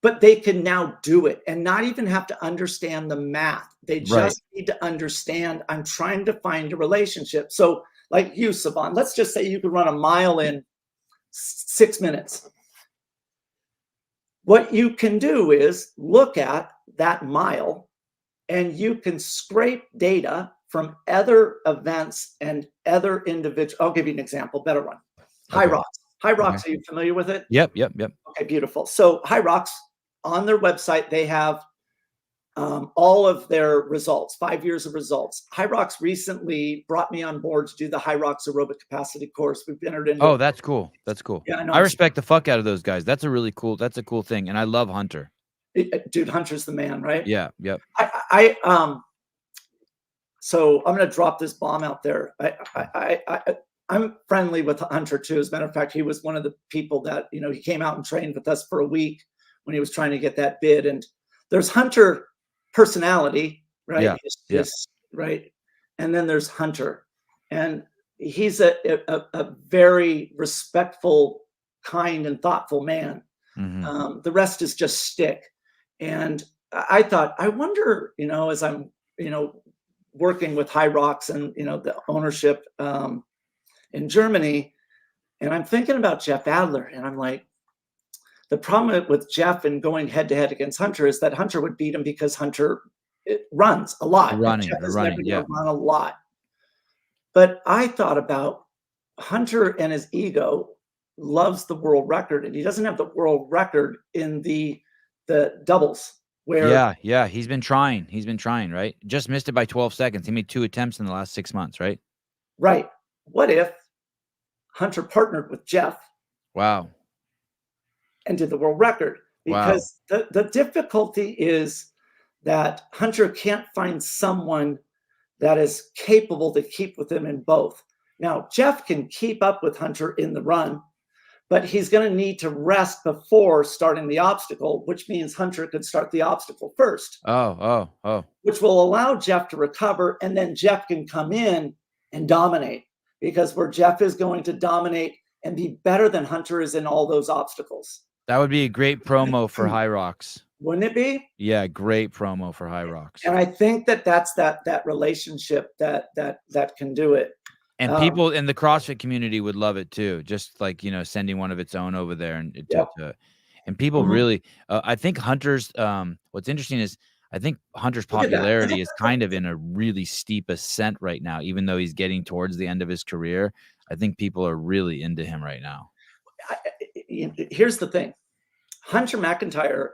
[SPEAKER 2] But they can now do it and not even have to understand the math. They just need to understand, I'm trying to find a relationship. So like you, Savan, let's just say you could run a mile in 6 minutes. What you can do is look at that mile and you can scrape data from other events and other individuals. I'll give you an example, better one. High Rocks. High Rocks, are you familiar with it?
[SPEAKER 1] Yep.
[SPEAKER 2] Okay, beautiful. So High Rocks, on their website, they have all of their results, 5 years of results. High Rocks recently brought me on board to do the High Rocks aerobic capacity course. We've entered into.
[SPEAKER 1] Oh, that's cool. That's cool.
[SPEAKER 2] Yeah,
[SPEAKER 1] I respect the fuck out of those guys. That's a cool thing. And I love Hunter.
[SPEAKER 2] Dude, Hunter's the man, right?
[SPEAKER 1] Yeah. Yep.
[SPEAKER 2] So I'm going to drop this bomb out there. I'm friendly with Hunter too. As a matter of fact, he was one of the people that, he came out and trained with us for a week when he was trying to get that bid. And there's Hunter personality, right?
[SPEAKER 1] Yeah.
[SPEAKER 2] Right. And then there's Hunter, and he's a very respectful, kind, and thoughtful man. The rest is just stick. And I thought, I wonder, as I'm, working with High Rocks and, the ownership in Germany, and I'm thinking about Jeff Adler, and I'm like, the problem with Jeff and going head to head against Hunter is that Hunter would beat him because Hunter runs a lot.
[SPEAKER 1] Running,
[SPEAKER 2] yeah. Run a lot. But I thought about Hunter and his ego loves the world record, and he doesn't have the world record in the doubles. Where
[SPEAKER 1] yeah, he's been trying, right? Just missed it by 12 seconds. He made 2 attempts in the last 6 months, right?
[SPEAKER 2] Right. What if Hunter partnered with Jeff?
[SPEAKER 1] Wow.
[SPEAKER 2] And did the world record? Because the difficulty is that Hunter can't find someone that is capable to keep with him in both. Now, Jeff can keep up with Hunter in the run, but he's going to need to rest before starting the obstacle, which means Hunter could start the obstacle first,
[SPEAKER 1] Oh.
[SPEAKER 2] which will allow Jeff to recover. And then Jeff can come in and dominate, because where Jeff is going to dominate and be better than Hunter is in all those obstacles.
[SPEAKER 1] That would be a great promo for High Rocks.
[SPEAKER 2] Wouldn't it be?
[SPEAKER 1] Yeah, great promo for High Rocks.
[SPEAKER 2] And I think that that's that relationship that can do it.
[SPEAKER 1] And people in the CrossFit community would love it too. Just like, sending one of its own over there and and people really, I think Hunter's, what's interesting is I think Hunter's popularity is kind of in a really steep ascent right now, even though he's getting towards the end of his career. I think people are really into him right now.
[SPEAKER 2] Here's the thing. Hunter McIntyre,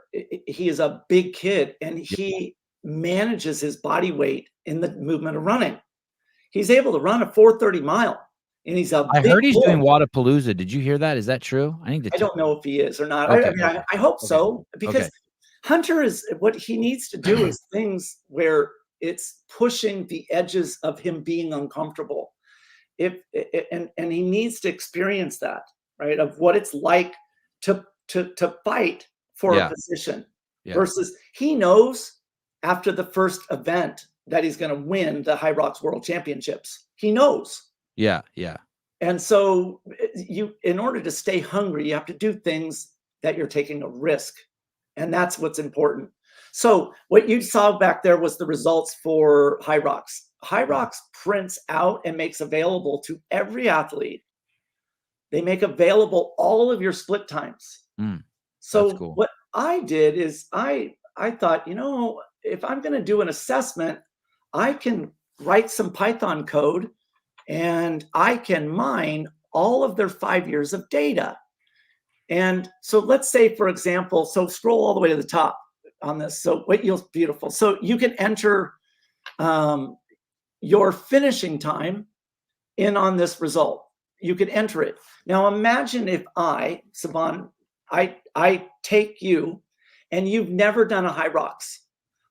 [SPEAKER 2] he is a big kid, and he manages his body weight in the movement of running. He's able to run a 4:30 mile, and he's a
[SPEAKER 1] I heard he's doing Wadapalooza. Did you hear that? Is that true? I don't
[SPEAKER 2] know if he is or not.
[SPEAKER 1] Okay,
[SPEAKER 2] I hope so, because Hunter is, what he needs to do is things where it's pushing the edges of him being uncomfortable. And he needs to experience that, right? Of what it's like to fight for a position versus he knows after the first event that he's going to win the High Rocks World Championships. He knows.
[SPEAKER 1] Yeah.
[SPEAKER 2] And so in order to stay hungry, you have to do things that you're taking a risk. And that's what's important. So what you saw back there was the results for High Rocks. High Rocks prints out and makes available to every athlete. They make available all of your split times. So cool. What I did is I thought, if I'm going to do an assessment, I can write some Python code and I can mine all of their 5 years of data. And so let's say, for example, so scroll all the way to the top on this. So beautiful. So you can enter your finishing time in on this result. You could enter it. Now imagine if Saban, I take you and you've never done a High Rocks.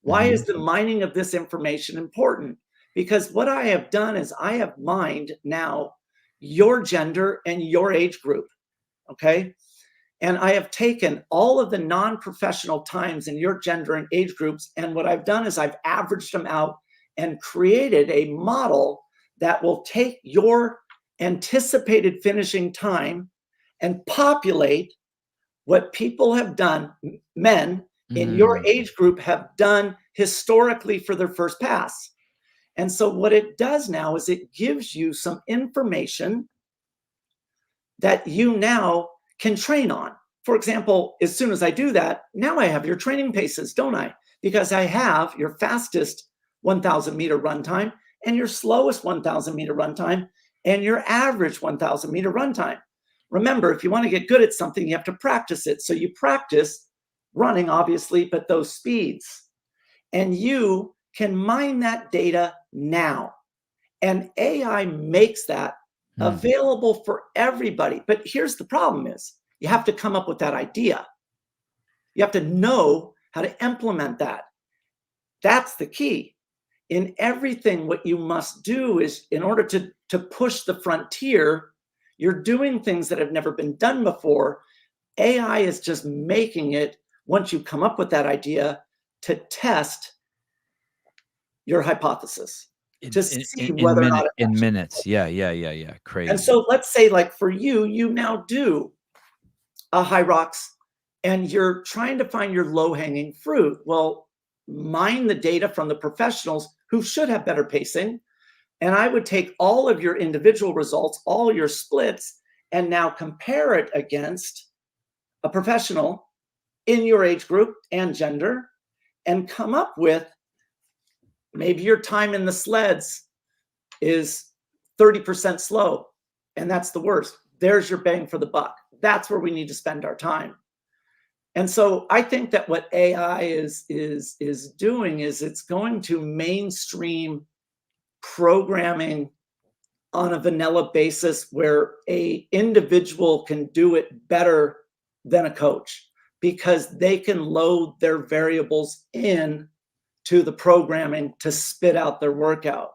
[SPEAKER 2] Why is the mining of this information important? Because what I have done is I have mined now your gender and your age group, okay? And I have taken all of the non-professional times in your gender and age groups, and what I've done is I've averaged them out and created a model that will take your anticipated finishing time and populate what people have done, men in your age group have done historically for their first pass. And so what it does now is it gives you some information that you now can train on. For example, as soon as I do that, now I have your training paces, don't I? Because I have your fastest 1,000 meter run time and your slowest 1,000 meter run time and your average 1,000 meter run time. Remember, if you want to get good at something, you have to practice it. So you practice running, obviously, but those speeds. And you can mine that data now. And AI makes that available for everybody. But here's the problem is, you have to come up with that idea. You have to know how to implement that. That's the key. In everything, what you must do is, in order to push the frontier, you're doing things that have never been done before. AI is just making it, once you come up with that idea, to test your hypothesis. To see whether or not
[SPEAKER 1] in minutes. Yeah. Crazy.
[SPEAKER 2] And so let's say, like for you, you now do a High Rocks and you're trying to find your low-hanging fruit. Well, mine the data from the professionals who should have better pacing. And I would take all of your individual results, all your splits, and now compare it against a professional in your age group and gender, and come up with, maybe your time in the sleds is 30% slow, and that's the worst. There's your bang for the buck. That's where we need to spend our time. And so I think that what AI is doing is it's going to mainstream programming on a vanilla basis where a individual can do it better than a coach, because they can load their variables in to the programming to spit out their workout.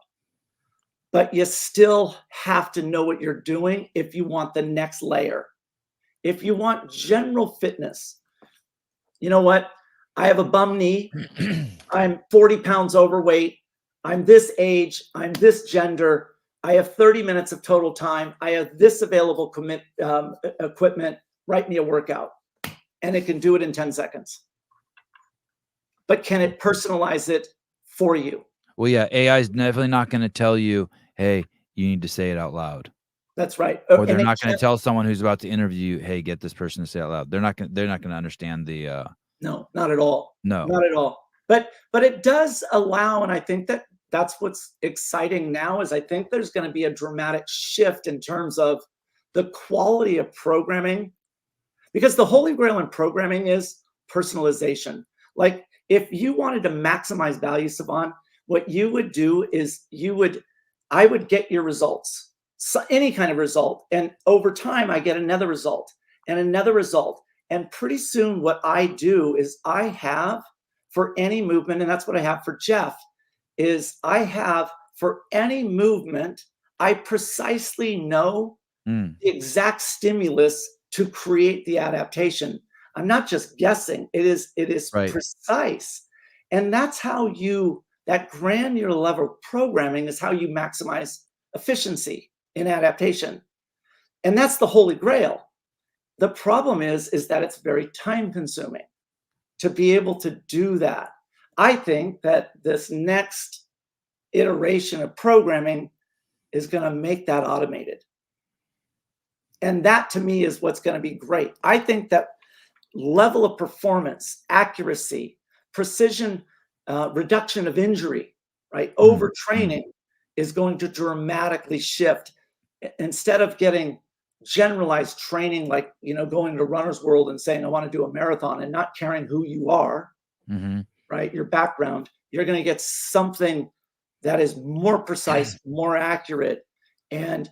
[SPEAKER 2] But you still have to know what you're doing if you want the next layer. If you want general fitness, you know what? I have a bum knee. I'm 40 pounds overweight. I'm this age. I'm this gender. I have 30 minutes of total time. I have this available equipment. Write me a workout. And it can do it in 10 seconds. But can it personalize it for you?
[SPEAKER 1] Well, yeah, AI is definitely not going to tell you, hey, you need to say it out loud.
[SPEAKER 2] That's right.
[SPEAKER 1] Or they're
[SPEAKER 2] And it
[SPEAKER 1] not going to
[SPEAKER 2] can't,
[SPEAKER 1] tell someone who's about to interview you, hey, get this person to say it out loud. They're not going to understand the
[SPEAKER 2] no, not at all.
[SPEAKER 1] no.
[SPEAKER 2] Not at all. But it does allow, and I think that that's what's exciting now is I think there's going to be a dramatic shift in terms of the quality of programming, because the holy grail in programming is personalization. Like if you wanted to maximize value, Savan, what you would do is I would get your results, so any kind of result, and over time I get another result and another result, and pretty soon what I do is I have for any movement, and that's what I have for Jeff, is I have for any movement, I precisely know the exact stimulus to create the adaptation. I'm not just guessing. It is
[SPEAKER 1] Right.
[SPEAKER 2] precise. And that's how that granular level programming is how you maximize efficiency in adaptation. And that's the holy grail. The problem is that it's very time consuming to be able to do that. I think that this next iteration of programming is going to make that automated. And that to me is what's going to be great. I think that level of performance, accuracy, precision, reduction of injury, right? Overtraining is going to dramatically shift. Instead of getting generalized training, like, going to Runner's World and saying, I want to do a marathon and not caring who you are, right? Your background, you're going to get something that is more precise, more accurate, and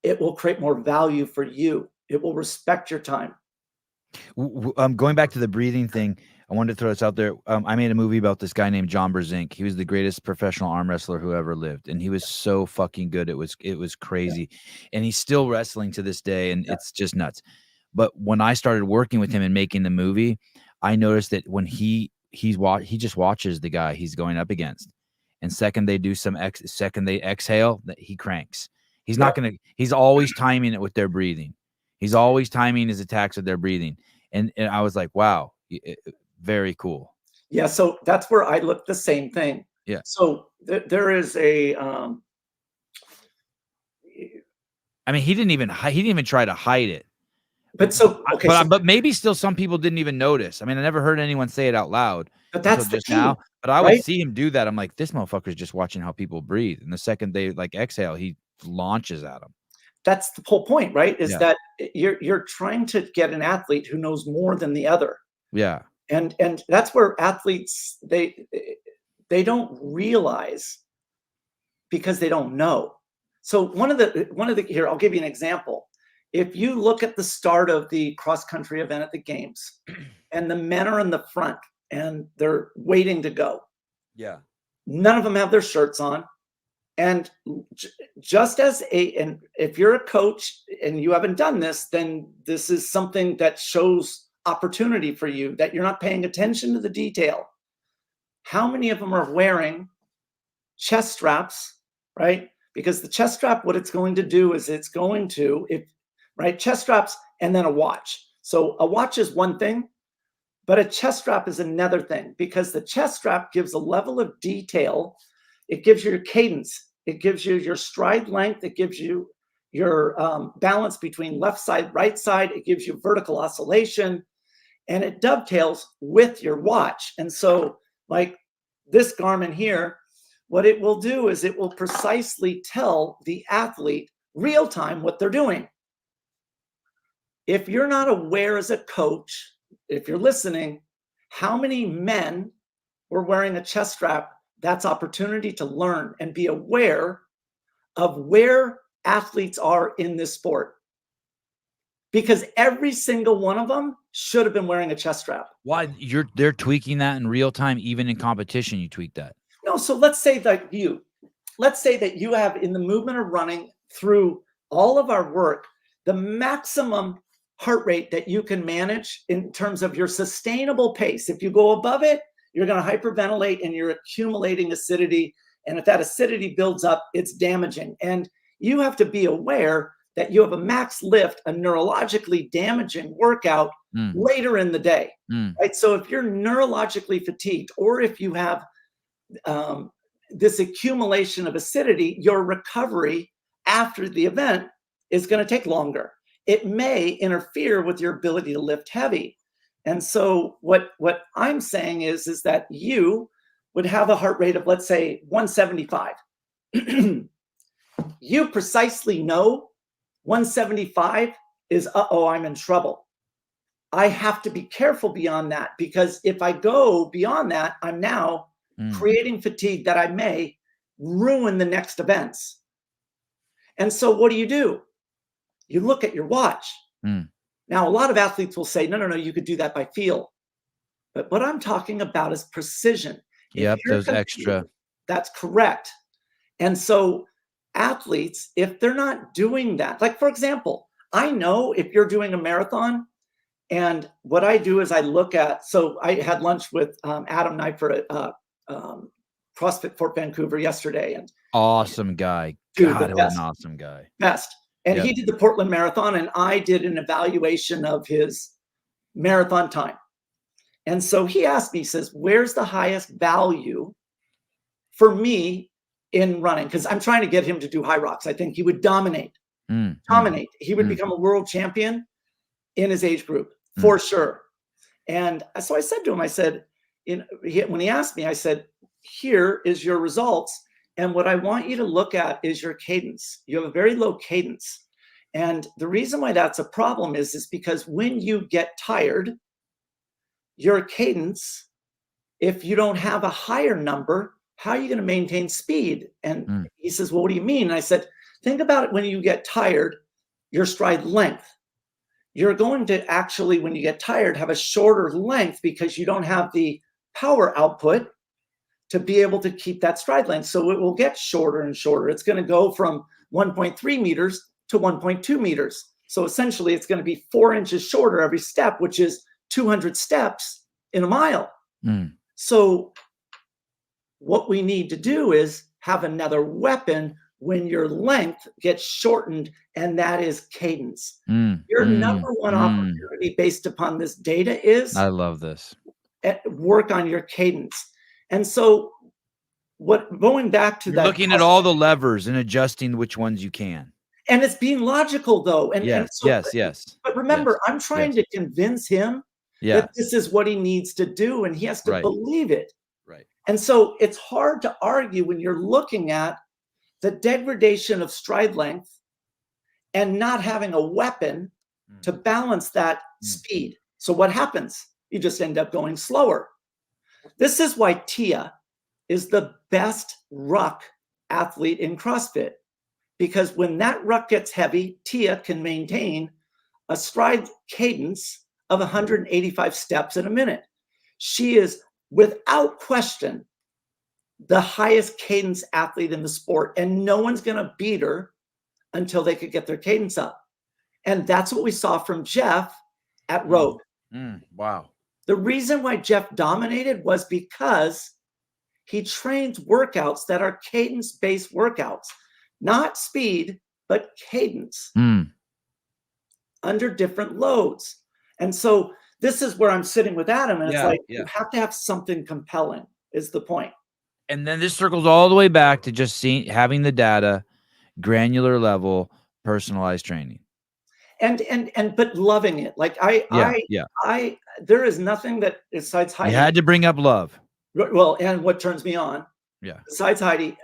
[SPEAKER 2] it will create more value for you. It will respect your time.
[SPEAKER 1] Going back to the breathing thing, I wanted to throw this out there. I made a movie about this guy named John Brzenk. He was the greatest professional arm wrestler who ever lived, and he was so fucking good. It was crazy, and he's still wrestling to this day, and it's just nuts. But when I started working with him and making the movie, I noticed that when he just watches the guy he's going up against, and second they exhale, that he cranks. He's not gonna. He's always timing it with their breathing. He's always timing his attacks with their breathing. And I was like, wow, very cool.
[SPEAKER 2] Yeah. So that's where I look the same thing.
[SPEAKER 1] Yeah.
[SPEAKER 2] So there is a,
[SPEAKER 1] I mean, he didn't even try to hide it.
[SPEAKER 2] but so, okay.
[SPEAKER 1] But maybe still some people didn't even notice. I mean, I never heard anyone say it out loud.
[SPEAKER 2] But that's the
[SPEAKER 1] just
[SPEAKER 2] key,
[SPEAKER 1] now. But I would
[SPEAKER 2] right?
[SPEAKER 1] see him do that. I'm like, this motherfucker's just watching how people breathe. And the second they like exhale, he launches at them.
[SPEAKER 2] That's the whole point, right? Is
[SPEAKER 1] Yeah.
[SPEAKER 2] that you're trying to get an athlete who knows more than the other.
[SPEAKER 1] Yeah.
[SPEAKER 2] And that's where athletes, they don't realize because they don't know. So one of the here, I'll give you an example. If you look at the start of the cross country event at the games, and the men are in the front and they're waiting to go.
[SPEAKER 1] Yeah.
[SPEAKER 2] None of them have their shirts on. And just as and if you're a coach and you haven't done this, then this is something that shows opportunity for you, that you're not paying attention to the detail. How many of them are wearing chest straps, right? Because the chest strap, what it's going to do is it's going to, right, chest straps and then a watch. So a watch is one thing, but a chest strap is another thing, because the chest strap gives a level of detail. It gives you your cadence. It gives you your stride length. It gives you your balance between left side, right side. It gives you vertical oscillation, and it dovetails with your watch. And so like this Garmin here, what it will do is it will precisely tell the athlete real time what they're doing. If you're not aware as a coach, if you're listening, how many men were wearing a chest strap? That's opportunity to learn and be aware of where athletes are in this sport. Because every single one of them should have been wearing a chest strap.
[SPEAKER 1] Why they're tweaking that in real time, even in competition, you tweak that.
[SPEAKER 2] No, so let's say that you have in the movement of running through all of our work, the maximum heart rate that you can manage in terms of your sustainable pace. If you go above it, you're going to hyperventilate and you're accumulating acidity. And if that acidity builds up, it's damaging. And you have to be aware that you have a max lift, a neurologically damaging workout later in the day, right? So if you're neurologically fatigued, or if you have this accumulation of acidity, your recovery after the event is going to take longer. It may interfere with your ability to lift heavy. And so what I'm saying is that you would have a heart rate of, let's say, 175. You precisely know 175 is, I'm in trouble. I have to be careful beyond that, because if I go beyond that, I'm now creating fatigue that I may ruin the next events. And so what do? You look at your watch. Now, a lot of athletes will say, no, you could do that by feel. But what I'm talking about is precision.
[SPEAKER 1] Yep, those extra.
[SPEAKER 2] That's correct. And so athletes, if they're not doing that, like, for example, I know if you're doing a marathon, and what I do is I look at, so I had lunch with Adam Knifer at CrossFit Fort Vancouver yesterday. And
[SPEAKER 1] awesome guy.
[SPEAKER 2] Dude,
[SPEAKER 1] God, what an awesome guy.
[SPEAKER 2] Best. And he did the Portland Marathon, and I did an evaluation of his marathon time. And so he asked me, he says, where's the highest value for me in running? Because I'm trying to get him to do high rocks. I think he would dominate. He would become a world champion in his age group, for sure. And so I said to him, I said, when he asked me, I said, here is your results. And what I want you to look at is your cadence. You have a very low cadence. And the reason why that's a problem is because when you get tired, your cadence, if you don't have a higher number, how are you going to maintain speed? And he says, well, what do you mean? And I said, think about it when you get tired, your stride length. You're going to actually, when you get tired, have a shorter length because you don't have the power output to be able to keep that stride length. So it will get shorter and shorter. It's going to go from 1.3 meters to 1.2 meters. So essentially, it's going to be 4 inches shorter every step, which is 200 steps in a mile. So what we need to do is have another weapon when your length gets shortened, and that is cadence. Your number one opportunity based upon this data is,
[SPEAKER 1] I love this,
[SPEAKER 2] work on your cadence. And so going back to
[SPEAKER 1] you're looking at all the levers and adjusting which ones you can.
[SPEAKER 2] And it's being logical, though. And
[SPEAKER 1] yes.
[SPEAKER 2] But remember, I'm trying to convince him that this is what he needs to do, and he has to believe it.
[SPEAKER 1] Right.
[SPEAKER 2] And so it's hard to argue when you're looking at the degradation of stride length and not having a weapon to balance that speed. So what happens? You just end up going slower. This is why Tia is the best ruck athlete in CrossFit, because when that ruck gets heavy, Tia can maintain a stride cadence of 185 steps in a minute. She is, without question, the highest cadence athlete in the sport, and no one's going to beat her until they could get their cadence up. And that's what we saw from Jeff at Rogue.
[SPEAKER 1] Wow.
[SPEAKER 2] The reason why Jeff dominated was because he trains workouts that are cadence-based workouts, not speed, but cadence under different loads. And so this is where I'm sitting with Adam, and it's like, you have to have something compelling is the point.
[SPEAKER 1] And then this circles all the way back to just having the data, granular level, personalized training.
[SPEAKER 2] But loving it. Like there is nothing that, besides Heidi.
[SPEAKER 1] You had to bring up love.
[SPEAKER 2] Well, and what turns me on, besides Heidi,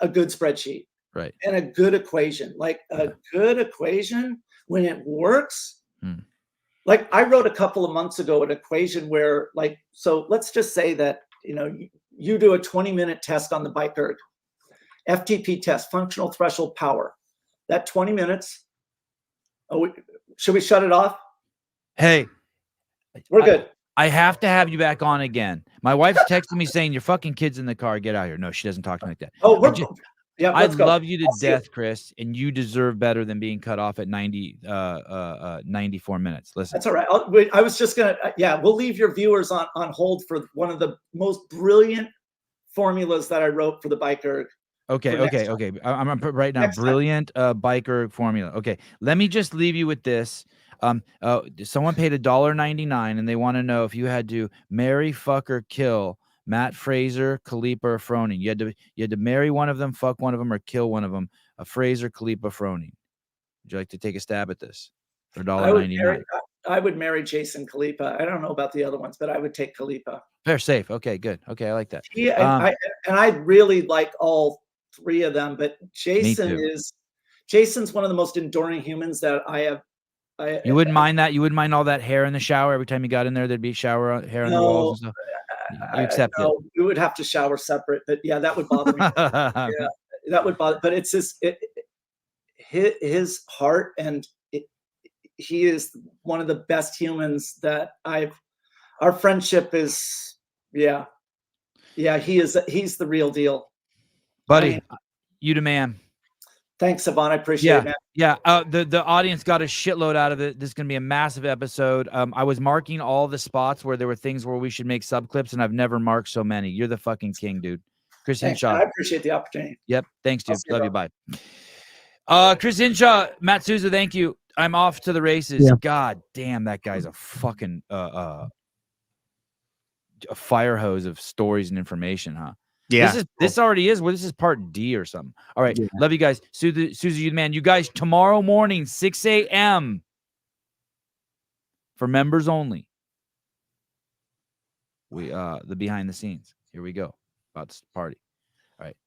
[SPEAKER 2] a good spreadsheet.
[SPEAKER 1] Right.
[SPEAKER 2] And a good equation. Like a good equation, when it works. Like I wrote a couple of months ago an equation where, like, so let's just say that, you do a 20-minute test on the bike erg, FTP test, functional threshold power. That 20 minutes. Should we shut it off?
[SPEAKER 1] Hey,
[SPEAKER 2] we're good.
[SPEAKER 1] I have to have you back on again. My wife's texting me saying, your fucking kid's in the car. Get out here. No, she doesn't talk to me like that.
[SPEAKER 2] Oh, Yeah,
[SPEAKER 1] I
[SPEAKER 2] let's go.
[SPEAKER 1] love you to
[SPEAKER 2] I'll see you.
[SPEAKER 1] death, Chris, and you deserve better than being cut off at 94 minutes. Listen.
[SPEAKER 2] That's all right. I was just gonna, yeah, we'll leave your viewers on hold for one of the most brilliant formulas that I wrote for the biker.
[SPEAKER 1] Okay. I'm gonna put right now.
[SPEAKER 2] Next time.
[SPEAKER 1] Brilliant biker formula. Okay, let me just leave you with this. Someone paid $1.99, and they want to know if you had to marry, fuck, or kill Matt Fraser, Khalifa, or Froning. You had to marry one of them, fuck one of them, or kill one of them. Fraser, Khalifa, Froning. Would you like to take a stab at this for
[SPEAKER 2] I would marry.
[SPEAKER 1] $1.99?
[SPEAKER 2] I would marry Jason Khalipa. I don't know about the other ones, but I would take Khalipa.
[SPEAKER 1] Fair, safe. Okay, good. Okay, I like that.
[SPEAKER 2] He and I really like all three of them, but
[SPEAKER 1] Me too.
[SPEAKER 2] Jason's one of the most enduring humans that I have.
[SPEAKER 1] You wouldn't mind that? You wouldn't mind all that hair in the shower every time you got in there? There'd be shower hair on the walls
[SPEAKER 2] No,
[SPEAKER 1] and stuff. You accept it.
[SPEAKER 2] no, we would have to shower separate, but yeah, that would bother me. Yeah, that would bother. But it's his heart, and he is one of the best humans that I've. Our friendship is, yeah, he's the real deal,
[SPEAKER 1] buddy.
[SPEAKER 2] I mean,
[SPEAKER 1] You the man.
[SPEAKER 2] Thanks, Savon. I appreciate it, man.
[SPEAKER 1] Yeah. The audience got a shitload out of it. This is gonna be a massive episode. I was marking all the spots where there were things where we should make sub clips, and I've never marked so many. You're the fucking king, dude. Chris
[SPEAKER 2] Thanks,
[SPEAKER 1] Hinshaw.
[SPEAKER 2] man. I appreciate the opportunity.
[SPEAKER 1] Yep. Thanks, dude. Love you. Bye.
[SPEAKER 2] Bye.
[SPEAKER 1] Chris Hinshaw, Matt Souza, thank you. I'm off to the races.
[SPEAKER 3] Yeah.
[SPEAKER 1] God damn, that guy's a fucking a fire hose of stories and information, huh?
[SPEAKER 3] Yeah.
[SPEAKER 1] This already is. Well, this is part D or something. All right.
[SPEAKER 3] Yeah.
[SPEAKER 1] Love you guys. Susie, you the man. You guys, tomorrow morning, 6 a.m. for members only. We the behind the scenes. Here we go. About this party. All right.